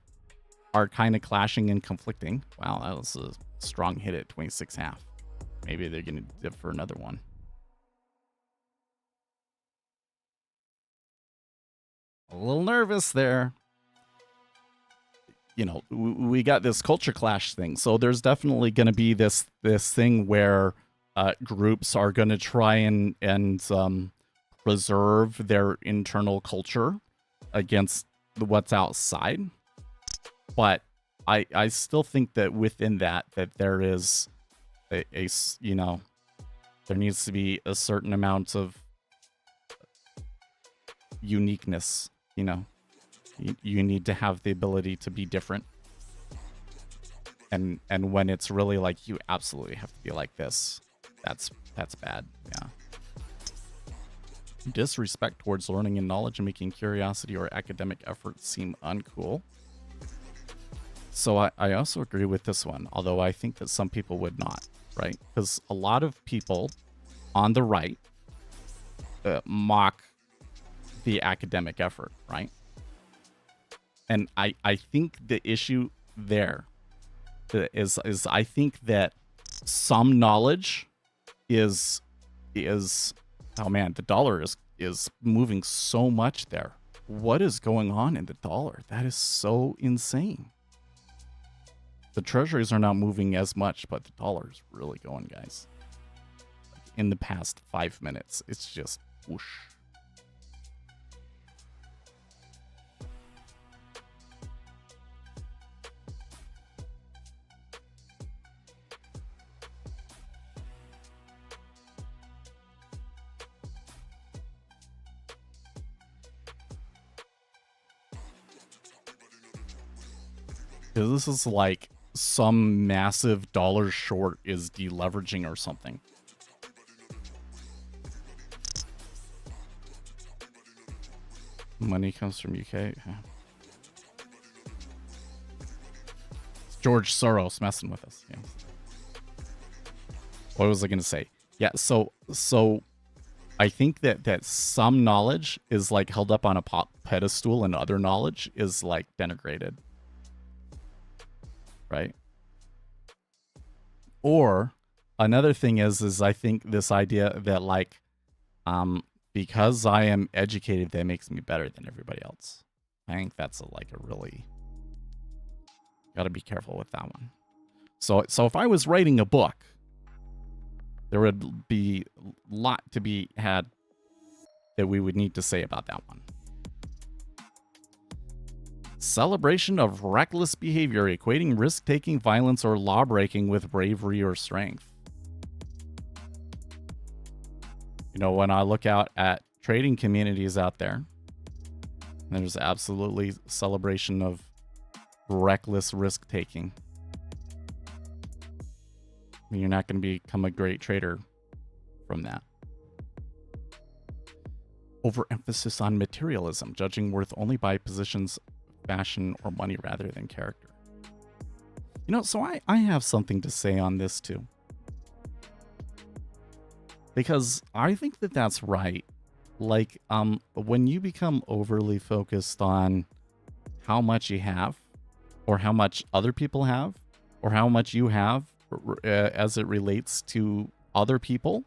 are kind of clashing and conflicting. Wow, that was a strong hit at 26.5. Maybe they're going to dip for another one. A little nervous there. You know, we got this culture clash thing. So there's definitely going to be this thing where groups are going to try and preserve their internal culture against what's outside. But I still think that within that there is a you know, there needs to be a certain amount of uniqueness. You know, you need to have the ability to be different. And when it's really like you absolutely have to be like this, that's bad. Yeah. Disrespect towards learning and knowledge and making curiosity or academic effort seem uncool. So I also agree with this one, although I think that some people would not, right? Because a lot of people on the right mock the academic effort, right? And I think the issue there is I think that some knowledge is oh man, the dollar is moving so much there. What is going on in the dollar? That is so insane. The treasuries are not moving as much, but the dollar is really going, guys. In the past 5 minutes, it's just whoosh. Because this is like some massive dollar short is deleveraging or something. Money comes from UK. George Soros messing with us. Yeah. What was I going to say? Yeah, so I think that some knowledge is like held up on a pedestal and other knowledge is like denigrated. Right? Or another thing is I think this idea that like because I am educated, that makes me better than everybody else. I think that's a really got to be careful with that one. So if I was writing a book, there would be a lot to be had that we would need to say about that one. Celebration of reckless behavior, equating risk-taking, violence, or law-breaking with bravery or strength. You know, when I look out at trading communities out there, there's absolutely celebration of reckless risk-taking. I mean, you're not going to become a great trader from that. Overemphasis on materialism, judging worth only by positions, fashion, or money rather than character. You know, so I have something to say on this too. Because I think that that's right. Like, when you become overly focused on how much you have, or how much other people have, or how much you have as it relates to other people,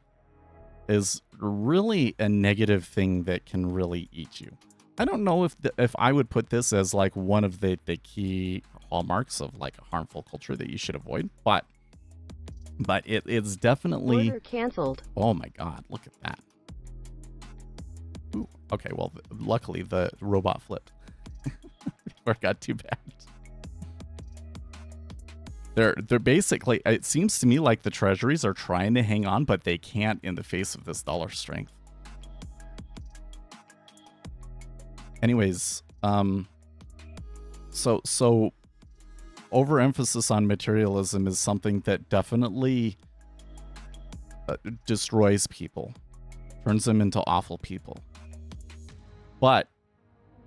is really a negative thing that can really eat you. I don't know if I would put this as like one of the key hallmarks of like a harmful culture that you should avoid, but it's definitely order canceled. Oh my God, look at that. Okay, well, luckily the robot flipped. Before it got too bad. They're basically, it seems to me like the treasuries are trying to hang on, but they can't in the face of this dollar strength. Anyways, so overemphasis on materialism is something that definitely destroys people, turns them into awful people. But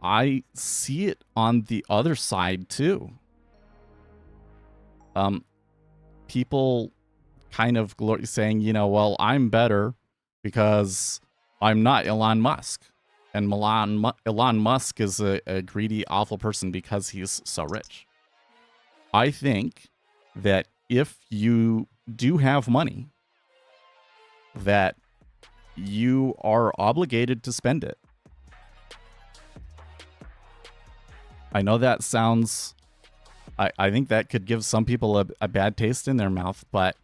I see it on the other side too. People kind of saying, you know, well, I'm better because I'm not Elon Musk. And Elon Musk is a greedy, awful person because he's so rich. I think that if you do have money, that you are obligated to spend it. I know that sounds... I think that could give some people a bad taste in their mouth, but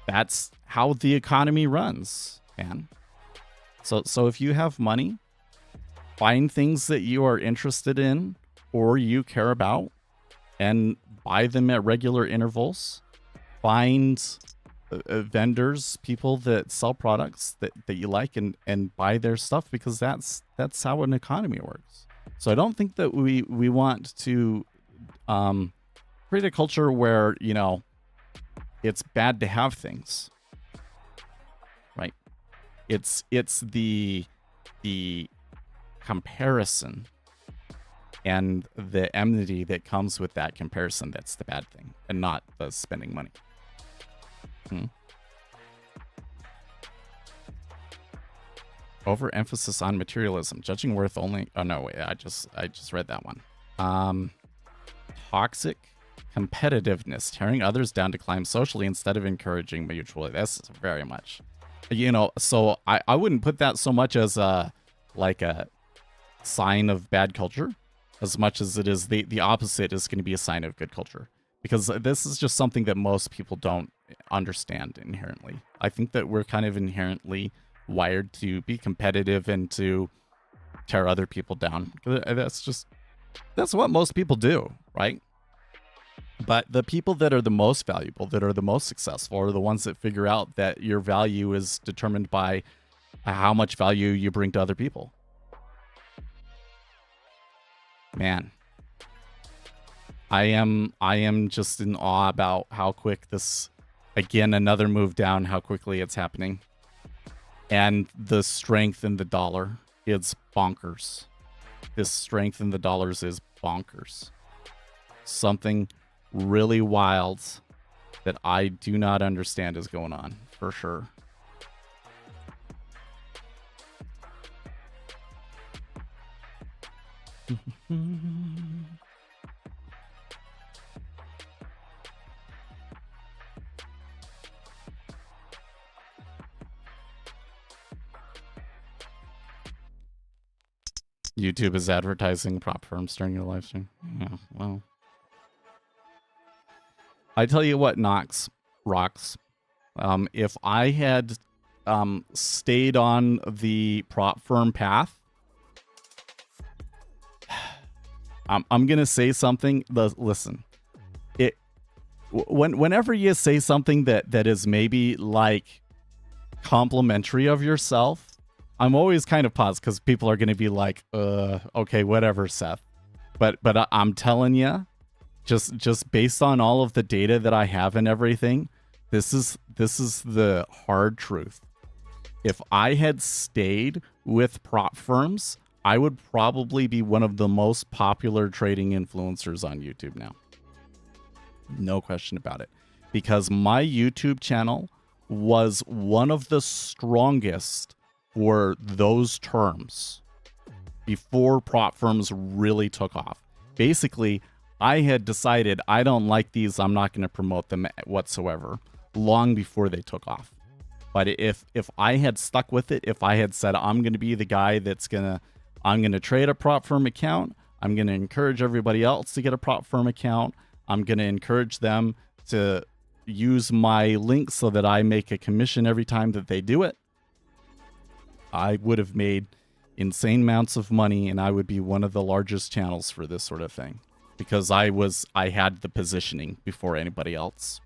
that's how the economy runs, man. So if you have money, find things that you are interested in or you care about and buy them at regular intervals. Find vendors, people that sell products that you like and buy their stuff, because that's how an economy works. So I don't think that we want to create a culture where, you know, it's bad to have things, right? It's the comparison and the enmity that comes with that comparison that's the bad thing, and not the spending money. Overemphasis on materialism, judging worth only... Oh no, wait, I just read that one. Toxic competitiveness, tearing others down to climb socially instead of encouraging mutually. That's very much, you know, so I wouldn't put that so much as a sign of bad culture, as much as it is the opposite is going to be a sign of good culture, because this is just something that most people don't understand inherently. I think that we're kind of inherently wired to be competitive and to tear other people down. That's what most people do, right? But the people that are the most valuable, that are the most successful, are the ones that figure out that your value is determined by how much value you bring to other people. Man, I am just in awe about how quick this, again, another move down, how quickly it's happening. And the strength in the dollar is bonkers. This strength in the dollars is bonkers. Something really wild that I do not understand is going on, for sure. YouTube is advertising prop firms during your live stream. Yeah, well. I tell you what, rocks. If I had stayed on the prop firm path, I'm gonna say something. Listen, whenever you say something that is maybe like complimentary of yourself, I'm always kind of paused, because people are gonna be like, okay, whatever, Seth. But I'm telling you, just based on all of the data that I have and everything, this is the hard truth. If I had stayed with prop firms, I would probably be one of the most popular trading influencers on YouTube now. No question about it. Because my YouTube channel was one of the strongest for those terms before prop firms really took off. Basically, I had decided I don't like these, I'm not going to promote them whatsoever, long before they took off. But if I had stuck with it, if I had said I'm going to be the guy I'm going to trade a prop firm account, I'm going to encourage everybody else to get a prop firm account, I'm going to encourage them to use my link so that I make a commission every time that they do it, I would have made insane amounts of money, and I would be one of the largest channels for this sort of thing because I had the positioning before anybody else.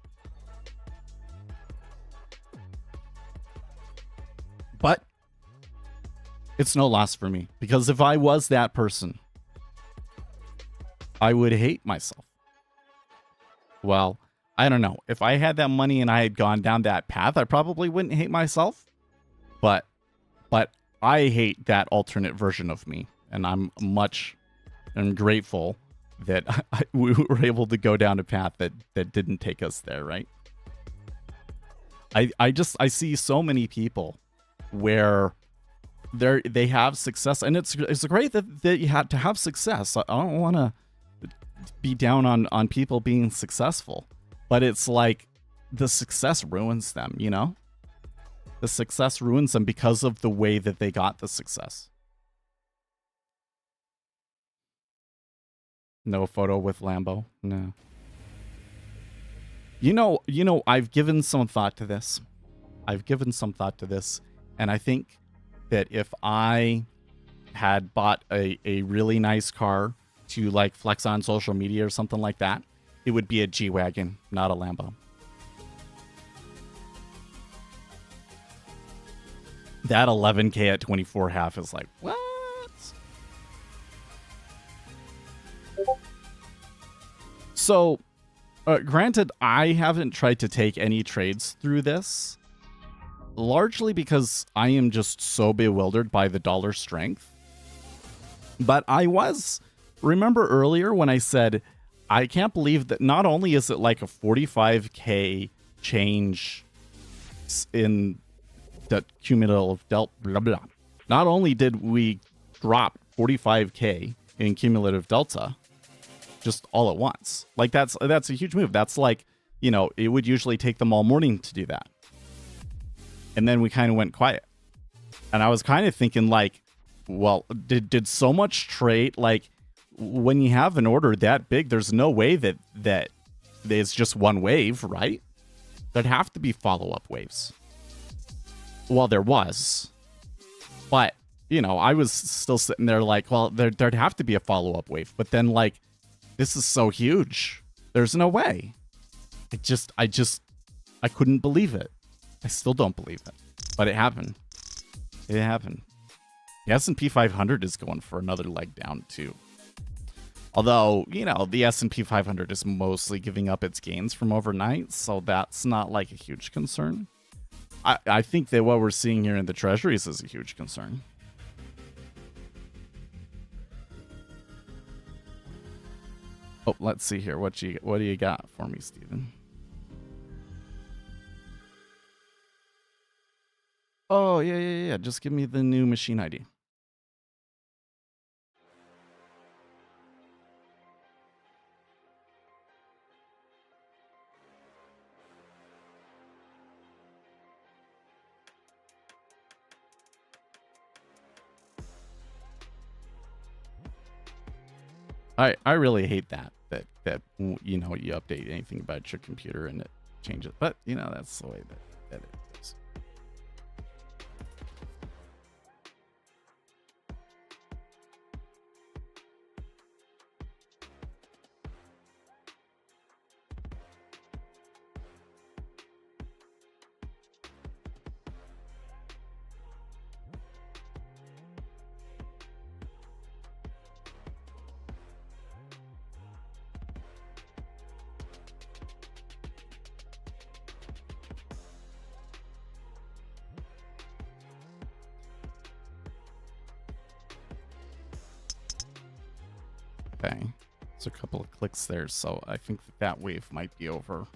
But it's no loss for me because if I was that person, I would hate myself. Well, I don't know. If I had that money and I had gone down that path, I probably wouldn't hate myself. But I hate that alternate version of me, and I'm grateful that we were able to go down a path that didn't take us there, right? I see so many people where they have success, and it's great that you had to have success. I don't want to be down on people being successful, but it's like the success ruins them, you know? The success ruins them because of the way that they got the success. No photo with Lambo? No. You know, I've given some thought to this. And I think that if I had bought a really nice car to like flex on social media or something like that, it would be a G-Wagon, not a Lambo. That 11K at 24.5 is like, what? So, granted, I haven't tried to take any trades through this, largely because I am just so bewildered by the dollar strength. But remember earlier when I said, I can't believe that not only is it like a 45K change in the cumulative delta, blah, blah. Not only did we drop 45K in cumulative delta just all at once. Like that's a huge move. That's like, you know, it would usually take them all morning to do that. And then we kind of went quiet. And I was kind of thinking like, well, did so much trade, like when you have an order that big, there's no way that it's just one wave, right? There'd have to be follow-up waves. Well, there was, but you know, I was still sitting there like, well, there'd have to be a follow-up wave, but then like, this is so huge. There's no way. I couldn't believe it. I still don't believe it, but it happened. It happened. The S&P 500 is going for another leg down too. Although, you know, the S&P 500 is mostly giving up its gains from overnight, so that's not like a huge concern. I think that what we're seeing here in the Treasuries is a huge concern. Oh, let's see here. What do you got for me, Steven? Oh, yeah. Just give me the new machine ID. I really hate that you know, you update anything about your computer and it changes, but you know, that's the way that it is. Okay, it's a couple of clicks there, so I think that wave might be over.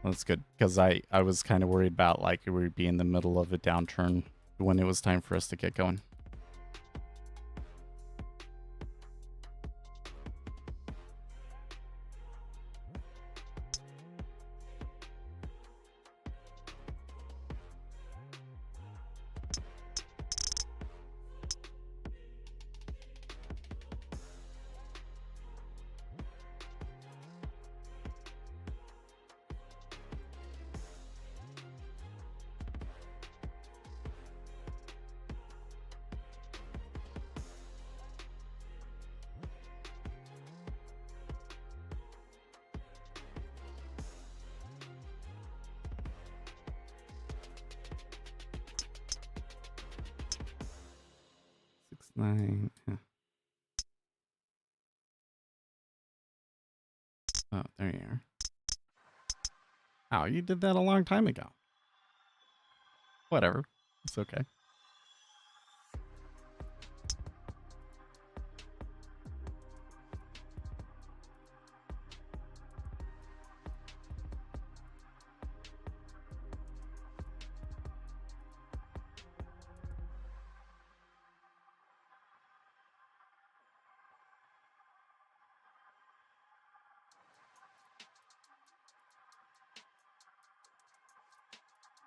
That's good, because I was kind of worried about like we would be in the middle of a downturn when it was time for us to get going. 9. Oh, there you are. Oh, you did that a long time ago. Whatever. It's okay.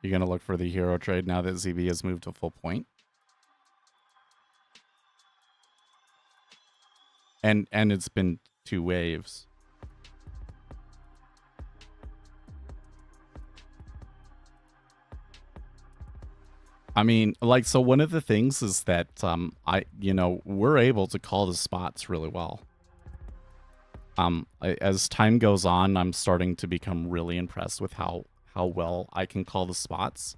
You're going to look for the hero trade now that ZB has moved to full point. And it's been 2 waves. I mean, like, so one of the things is that we're able to call the spots really well. As time goes on, I'm starting to become really impressed with how well I can call the spots.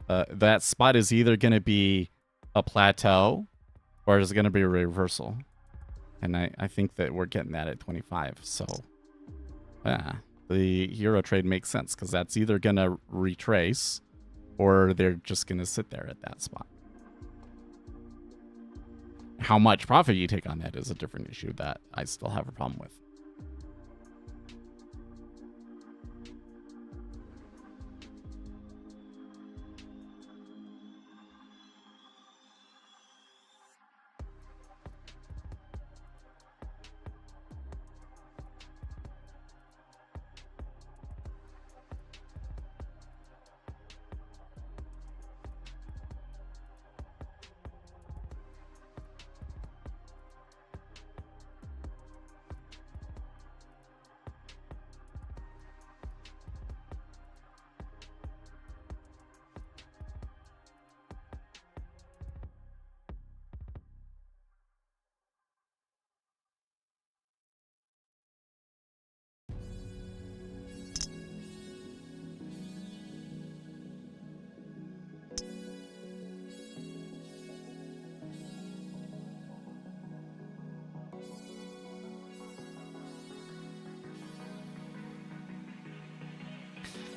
That spot is either going to be a plateau or is going to be a reversal. And I think that we're getting that at 25. So, yeah, the hero trade makes sense because that's either going to retrace or they're just going to sit there at that spot. How much profit you take on that is a different issue that I still have a problem with.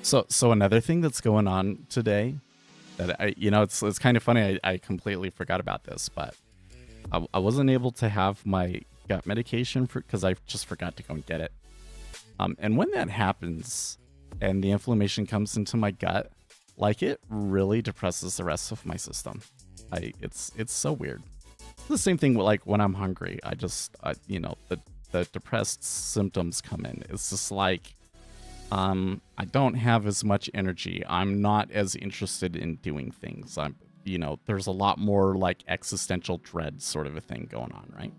So another thing that's going on today that it's kind of funny. I completely forgot about this, but I wasn't able to have my gut medication because I just forgot to go and get it. And when that happens and the inflammation comes into my gut, like it really depresses the rest of my system. It's so weird. It's the same thing with, like, when I'm hungry. The depressed symptoms come in. It's just like, I don't have as much energy. I'm not as interested in doing things. There's a lot more like existential dread sort of a thing going on, right?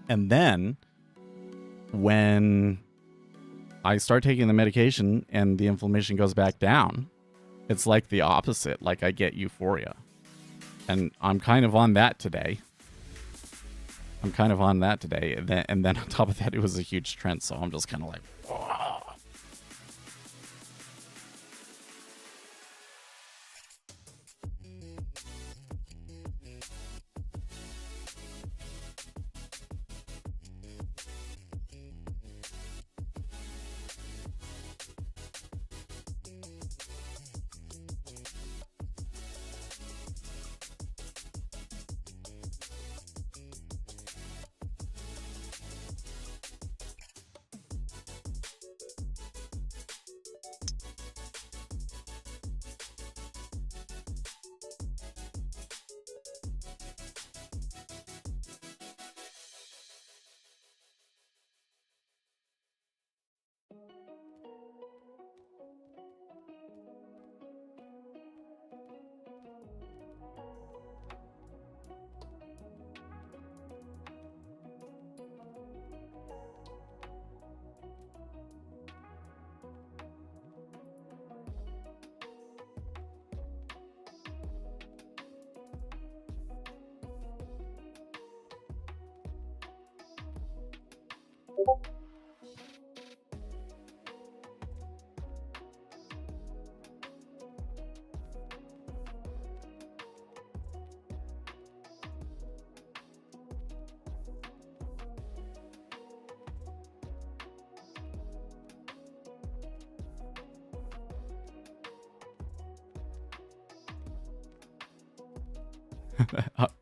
And then when I start taking the medication and the inflammation goes back down, it's like the opposite. Like I get euphoria. And I'm kind of on that today. And then on top of that, it was a huge trend. So I'm just kind of like, whoa.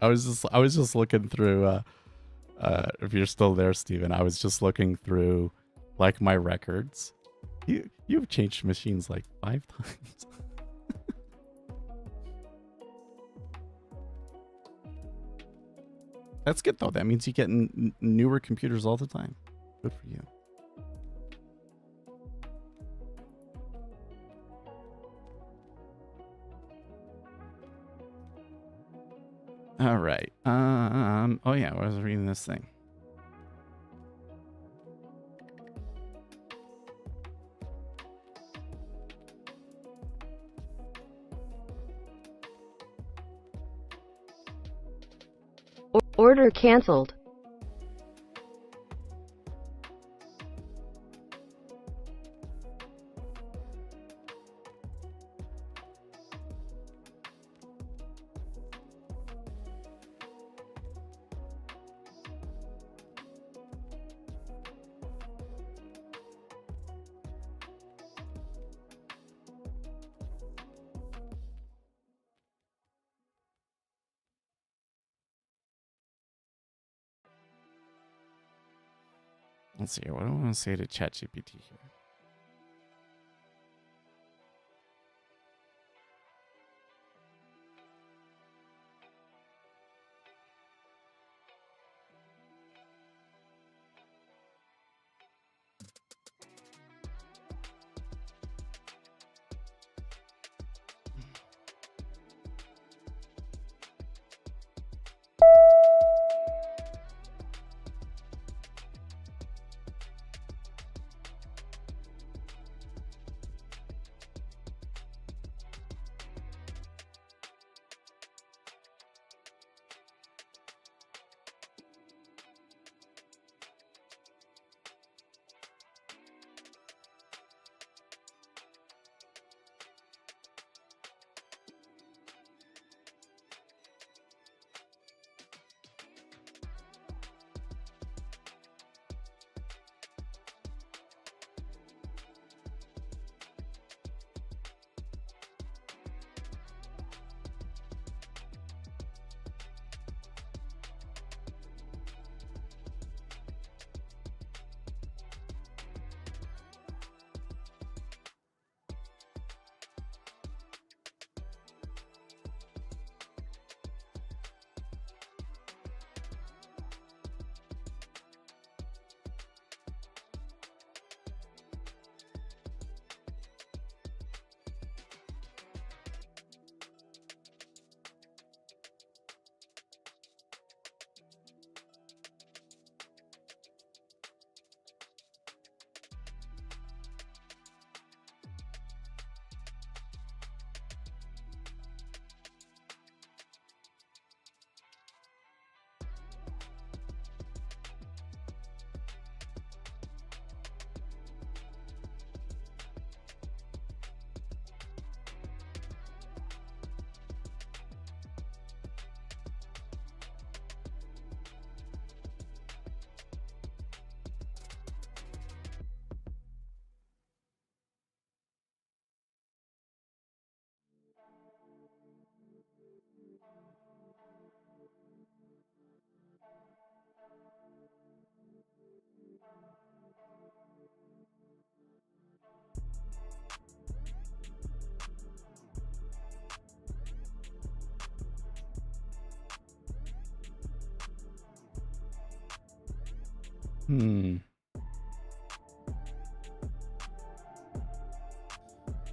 I was just looking through. If you're still there, Steven, I was just looking through like my records. You've changed machines like 5 times. That's good though. That means you get newer computers all the time. Good for you. All right. Oh yeah, I was reading this thing. Order canceled. Let's see. What do I want to say to ChatGPT here?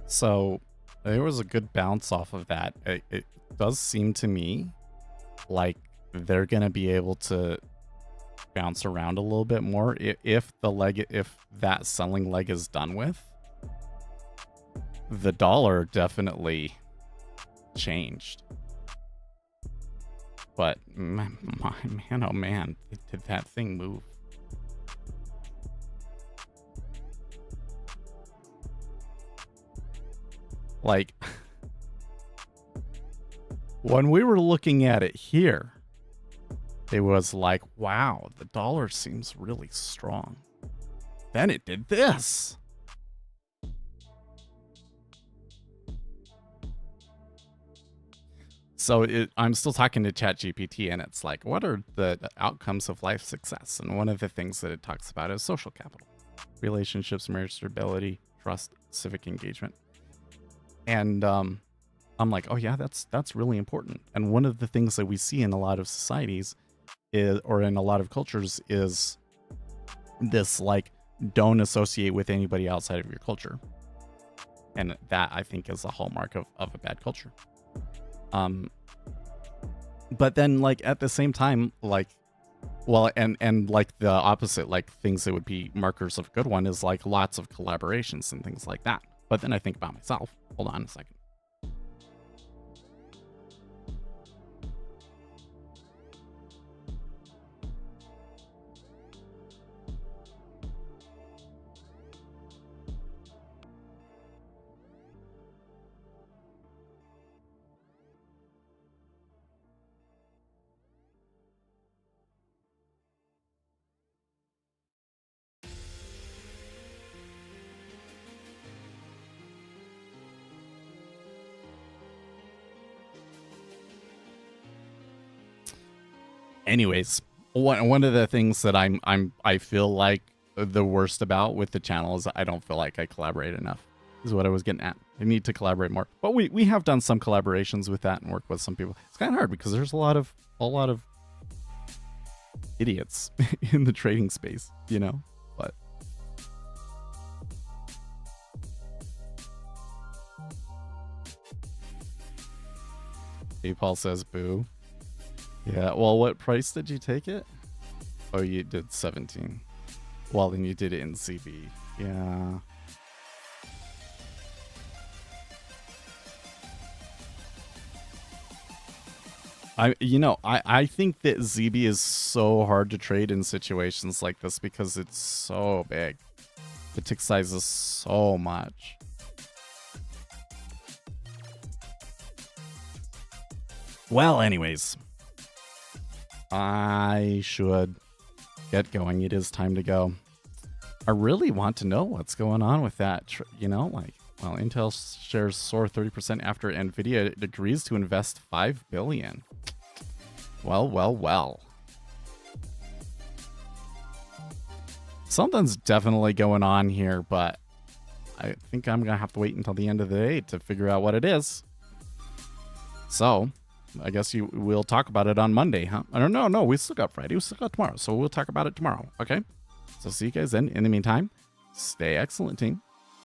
So there was a good bounce off of that. It does seem to me like they're gonna be able to bounce around a little bit more if that selling leg is done with. The dollar definitely changed, but man, oh man, did that thing move? Like, when we were looking at it here, it was like, wow, the dollar seems really strong. Then it did this. So I'm still talking to ChatGPT, and it's like, what are the outcomes of life success? And one of the things that it talks about is social capital, relationships, marriage stability, trust, civic engagement. And I'm like, oh yeah, that's really important. And one of the things that we see in a lot of societies is, or in a lot of cultures, is this like, don't associate with anybody outside of your culture. And that, I think, is a hallmark of a bad culture. But then, like, at the same time, like, well, and like the opposite, like things that would be markers of a good one is like lots of collaborations and things like that. But then I think about myself. Hold on a second. Anyways, one of the things that I feel like the worst about with the channel is I don't feel like I collaborate enough. Is what I was getting at. I need to collaborate more. But we have done some collaborations with that and work with some people. It's kind of hard because there's a lot of idiots in the trading space, you know. But Paul says boo. Yeah, well, what price did you take it? Oh, you did 17. Well, then you did it in CB. Yeah. I think that ZB is so hard to trade in situations like this because it's so big. The tick size is so much. Well, anyways, I should get going. It is time to go. I really want to know what's going on with that. Like, well, Intel shares soar 30% after Nvidia agrees to invest $5 billion. Well. Something's definitely going on here, but I think I'm going to have to wait until the end of the day to figure out what it is. So I guess we'll talk about it on Monday, huh? I don't know. No, we still got Friday. We still got tomorrow. So we'll talk about it tomorrow. Okay. So see you guys then. In the meantime, stay excellent, team.